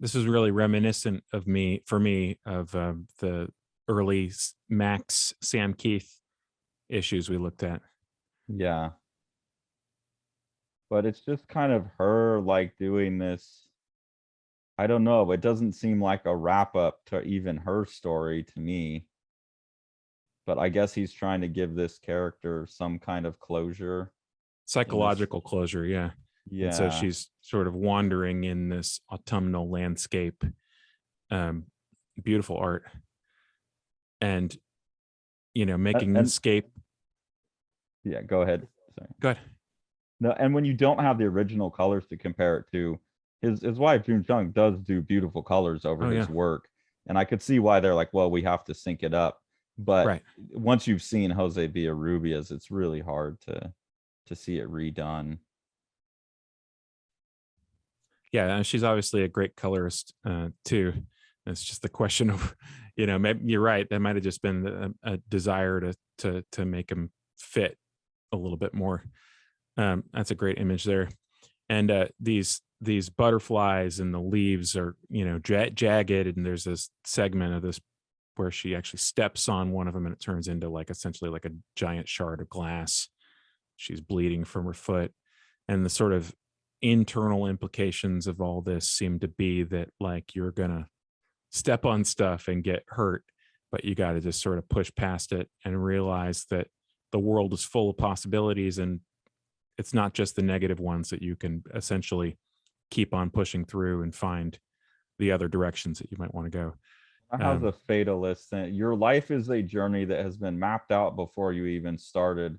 this was really reminiscent of me, for me, of the early Max Sam Keith issues we looked at. Yeah. But it's just kind of her like doing this. I don't know. It doesn't seem like a wrap up to even her story to me. But I guess he's trying to give this character some kind of closure in this. Psychological closure, yeah. And so Yeah. she's sort of wandering in this autumnal landscape. um Beautiful art. And making an And escape. yeah, go ahead. Sorry. Go ahead. No, and when you don't have the original colors to compare it to, his wife June Chung does do beautiful colors over Oh his yeah. work, and I could see why they're like, well, we have to sync it up. But Right. once you've seen Jose Villarrubias, it's really hard to see it redone. Yeah, and she's obviously a great colorist too. It's just the question of, maybe you're right. That might have just been a desire to make him fit a little bit more. That's a great image there. And these butterflies and the leaves are jagged, and there's this segment of this where she actually steps on one of them and it turns into like essentially like a giant shard of glass. She's bleeding from her foot, and the sort of internal implications of all this seem to be that like you're gonna step on stuff and get hurt, but you got to just sort of push past it and realize that the world is full of possibilities, and it's not just the negative ones, that you can essentially keep on pushing through and find the other directions that you might want to go. I have the fatalist thing. Your life is a journey that has been mapped out before you even started.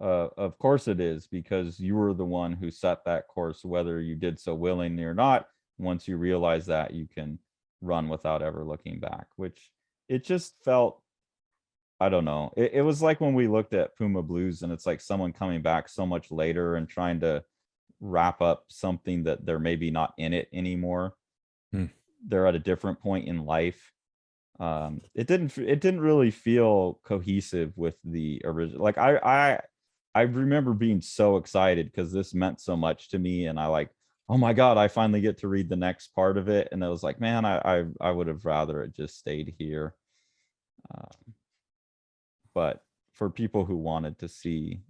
Of course it is, because you were the one who set that course, whether you did so willingly or not. Once you realize that, you can run without ever looking back, which it just felt, I don't know. It was like when we looked at Puma Blues, and it's like someone coming back so much later and trying to wrap up something that they're maybe not in it anymore. They're at a different point in life. It didn't really feel cohesive with the original. Like I remember being so excited because this meant so much to me, and I like, oh my god, I finally get to read the next part of it. And I was like, man, I would have rather it just stayed here. But for people who wanted to see,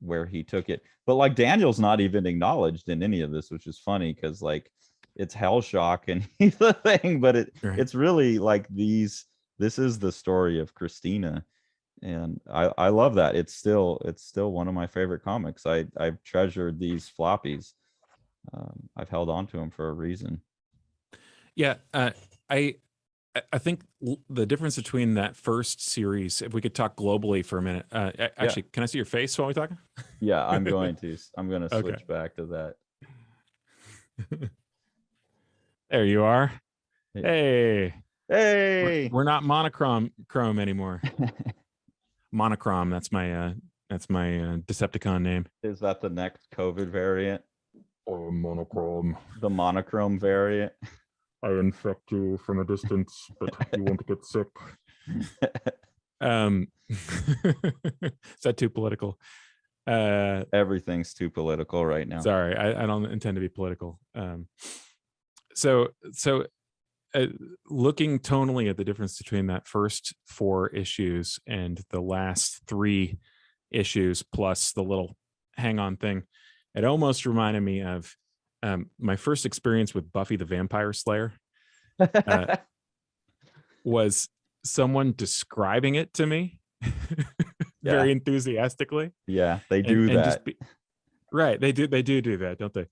where he took it, but like Daniel's not even acknowledged in any of this, which is funny because like it's Hellshock and he's the thing, but it's really like this is the story of Christina. And I love that. It's still one of my favorite comics. I've treasured these floppies. I've held on to them for a reason. Yeah, I think the difference between that first series, if we could talk globally for a minute, actually, can I see your face while we're talking? Yeah, I'm going to Okay. switch back to that. There you are. Hey. We're not monochrome anymore. Monochrome. That's my Decepticon name. Is that the next COVID variant? Or monochrome. The monochrome variant. I infect you from a distance, but you won't get sick. Is that too political? Everything's too political right now. Sorry, I don't intend to be political. So looking tonally at the difference between that first 4 issues and the last 3 issues plus the little hang on thing, it almost reminded me of my first experience with Buffy the Vampire Slayer. Was someone describing it to me very enthusiastically. Yeah, they do that. Right, they do that, don't they?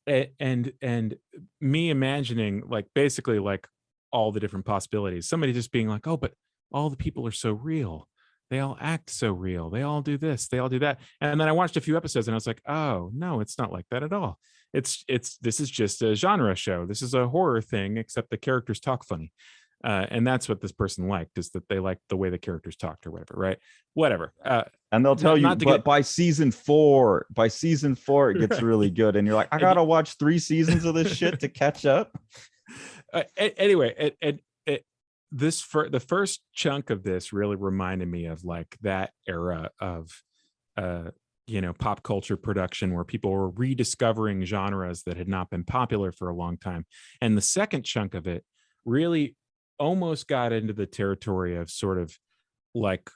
And me imagining like basically like all the different possibilities. Somebody just being like, oh, but all the people are so real. They all act so real. They all do this. They all do that. And then I watched a few episodes and I was like, oh no, it's not like that at all. This is just a genre show. This is a horror thing, except the characters talk funny. And that's what this person liked, is that they liked the way the characters talked or whatever, right? Whatever. And they'll tell you, but by season 4, it gets really good. And you're like, I gotta watch 3 seasons of this shit to catch up. Anyway, the first chunk of this really reminded me of like that era of pop culture production where people were rediscovering genres that had not been popular for a long time. And the second chunk of it really almost got into the territory of sort of like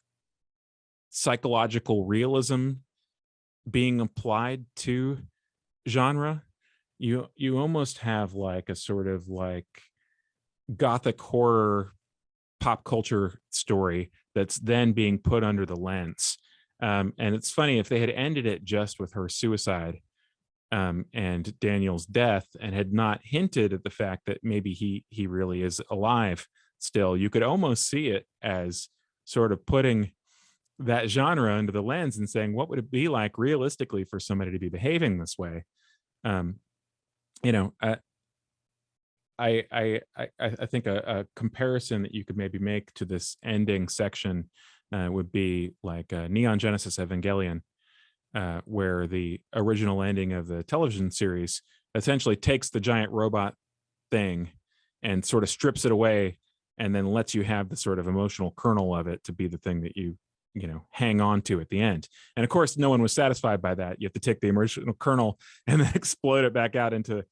psychological realism being applied to genre. You almost have like a sort of like gothic horror pop culture story that's then being put under the lens. And it's funny, if they had ended it just with her suicide and Daniel's death and had not hinted at the fact that maybe he really is alive still, you could almost see it as sort of putting that genre under the lens and saying, what would it be like realistically for somebody to be behaving this way? Um, you know, I think a comparison that you could maybe make to this ending section would be like Neon Genesis Evangelion, where the original ending of the television series essentially takes the giant robot thing and sort of strips it away, and then lets you have the sort of emotional kernel of it to be the thing that you hang on to at the end. And of course, no one was satisfied by that. You have to take the emotional kernel and then explode it back out into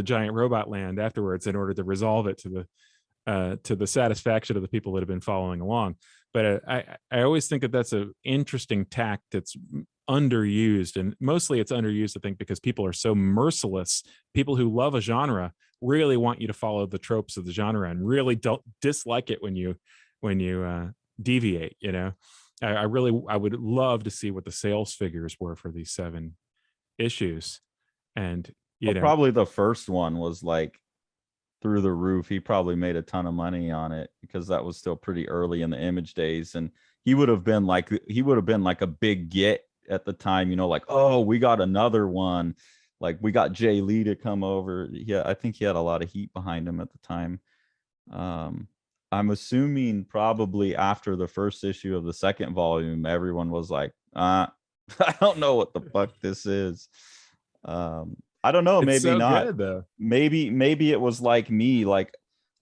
giant robot land afterwards in order to resolve it to the satisfaction of the people that have been following along. But I always think that that's an interesting tact that's underused, and mostly it's underused, I think, because people are so merciless. People who love a genre really want you to follow the tropes of the genre and really don't dislike it when you deviate. I would love to see what the sales figures were for these 7 issues. And probably the first one was like through the roof. He probably made a ton of money on it because that was still pretty early in the Image days, and he would have been like a big get at the time, like, oh, we got another one, like we got Jay Lee to come over. Yeah, I think he had a lot of heat behind him at the time. I'm assuming probably after the first issue of the second volume, everyone was like, I don't know what the fuck this is. I don't know. It's maybe so not. good, though. Maybe it was like me. Like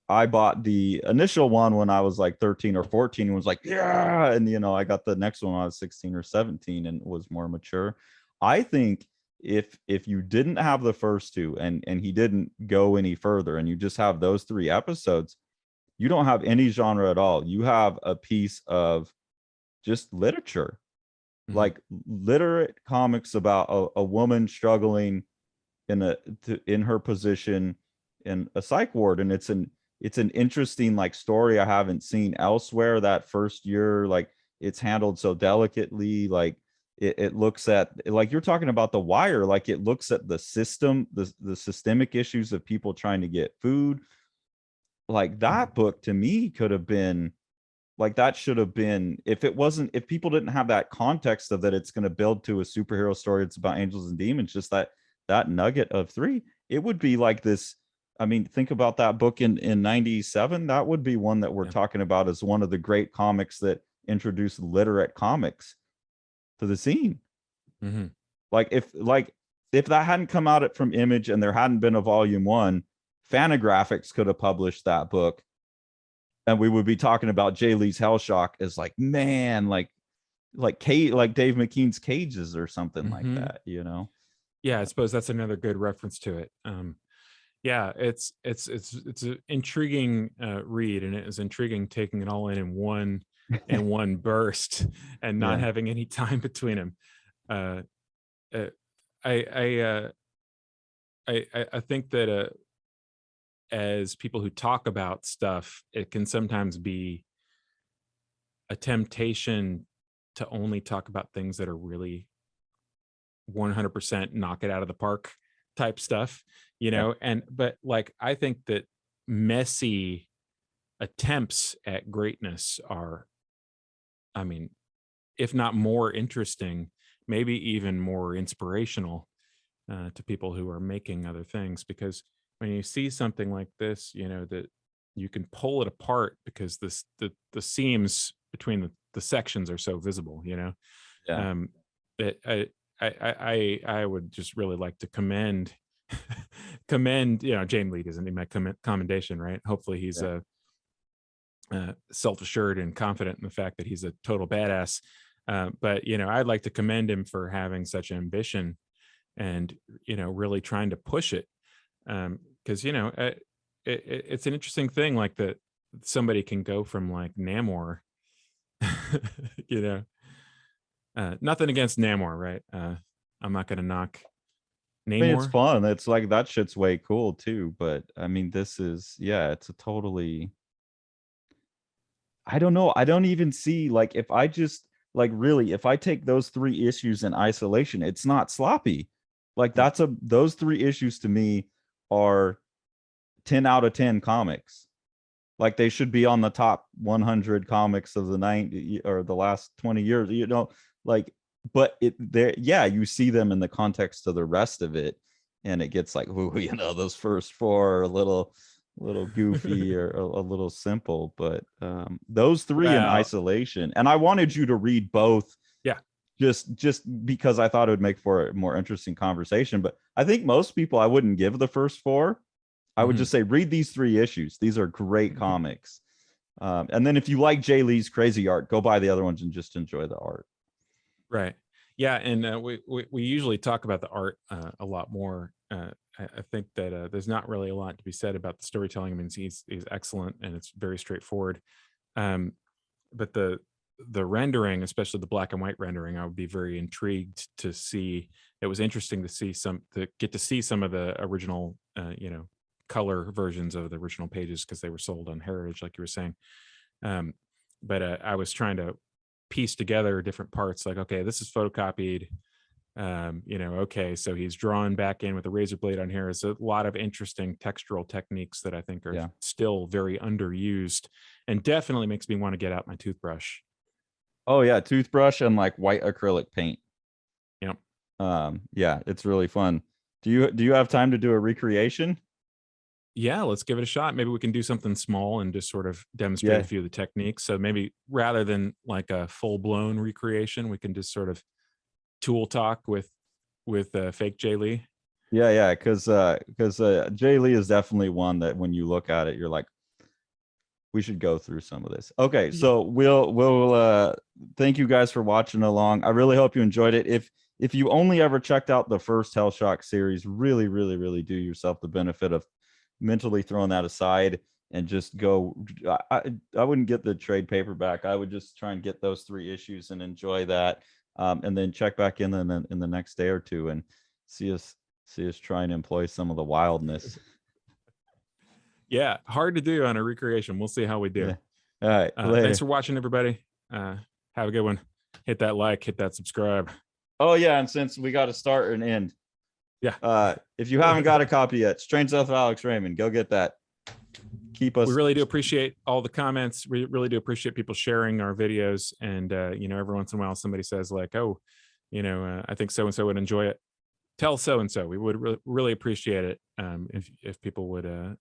I bought the initial one when I was like 13 or 14 and was like, yeah. And, I got the next one when I was 16 or 17 and was more mature. I think if you didn't have the first 2 and he didn't go any further and you just have those 3 episodes, you don't have any genre at all. You have a piece of just literature, like literate comics about a woman struggling in her position in a psych ward. And it's an interesting like story I haven't seen elsewhere. That first year, like it's handled so delicately. Like it looks at, like you're talking about The Wire, like it looks at the system, the systemic issues of people trying to get food. Like that book to me could have been like, that should have been, if people didn't have that context of that it's going to build to a superhero story, it's about angels and demons, just that nugget of 3, it would be like this. I mean, think about that book in 97. That would be one that we're talking about as one of the great comics that introduced literate comics to the scene. Like if that hadn't come out from Image and there hadn't been a volume 1, Fantagraphics could have published that book, and we would be talking about Jay Lee's Hellshock as like, man, like Dave McKean's Cages or something like that, Yeah, I suppose that's another good reference to it. Yeah, it's an intriguing read, and it is intriguing taking it all in one burst and not having any time between them. I think that as people who talk about stuff, it can sometimes be a temptation to only talk about things that are really 100% knock it out of the park type stuff, but like, I think that messy attempts at greatness are, I mean, if not more interesting, maybe even more inspirational to people who are making other things, because when you see something like this, that you can pull it apart because the seams between the sections are so visible, that I would just really like to commend Jane Lee doesn't need my commendation, right? Hopefully he's self-assured and confident in the fact that he's a total badass, but I'd like to commend him for having such ambition and really trying to push it, because it's an interesting thing, like that somebody can go from like Namor nothing against Namor, right? I'm not gonna knock Namor. I mean, it's fun. It's like that shit's way cool too. But I mean, this is, it's a totally, I don't know. I don't even see, like, if I just like really, if I take those 3 issues in isolation, it's not sloppy. Like those 3 issues to me are 10 out of 10 comics. like they should be on the top 100 comics of the 90 or the last 20 years, like, but you see them in the context of the rest of it, and it gets like, ooh, those first four are a little goofy or a little simple, but those three in isolation. And I wanted you to read both, just because I thought it would make for a more interesting conversation. But I think most people, I wouldn't give the first four. I would just say, read these 3 issues. These are great comics. And then if you like Jay Lee's crazy art, go buy the other ones and just enjoy the art. Right. Yeah. And we usually talk about the art a lot more. I think that there's not really a lot to be said about the storytelling. I mean, he's excellent and it's very straightforward. But the rendering, especially the black and white rendering, I would be very intrigued to see. It was interesting to see get to see some of the original, color versions of the original pages, because they were sold on Heritage, like you were saying. But I was trying to piece together different parts, like, okay, this is photocopied. Okay, so he's drawn back in with a razor blade on here. Is a lot of interesting textural techniques that I think are still very underused, and definitely makes me want to get out my toothbrush. Oh yeah, toothbrush and like white acrylic paint. Yep. Yeah, it's really fun. Do you have time to do a recreation? Yeah, let's give it a shot. Maybe we can do something small and just sort of demonstrate a few of the techniques. So maybe rather than like a full-blown recreation, we can just sort of tool talk with fake Jay Lee. Yeah, because Jay Lee is definitely one that when you look at it, you're like, we should go through some of this. Okay, so we'll thank you guys for watching along. I really hope you enjoyed it. If you only ever checked out the first Hellshock series, really, really, really do yourself the benefit of mentally throwing that aside and just go. I wouldn't get the trade paperback. I would just try and get those 3 issues and enjoy that, and then check back in the next day or two and see us try and employ some of the wildness. Yeah, hard to do on a recreation. We'll see how we do. All right, thanks for watching, everybody. Have a good one. Hit that like, hit that subscribe. Oh yeah, and since we got to start and end, if you haven't got a copy yet, Strange Death of Alex Raymond, go get that. Keep us. We really do appreciate all the comments. We really do appreciate people sharing our videos. And every once in a while somebody says like, oh, I think so and so would enjoy it. Tell so and so. We would really appreciate it if people would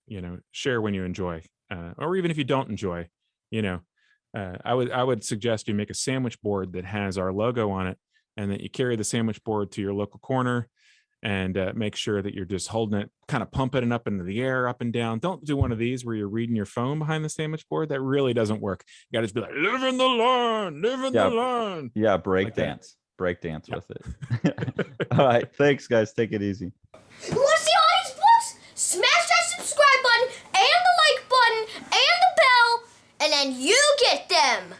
share when you enjoy, or even if you don't enjoy. I would suggest you make a sandwich board that has our logo on it, and that you carry the sandwich board to your local corner, and make sure that you're just holding it, kind of pumping it up into the air, up and down. Don't do one of these where you're reading your phone behind the sandwich board. That really doesn't work. You got to just be like, live in the line, live in the line. Yeah, break dance with it. All right, thanks guys, take it easy. You want to see all these books? Smash that subscribe button and the like button and the bell, and then you get them.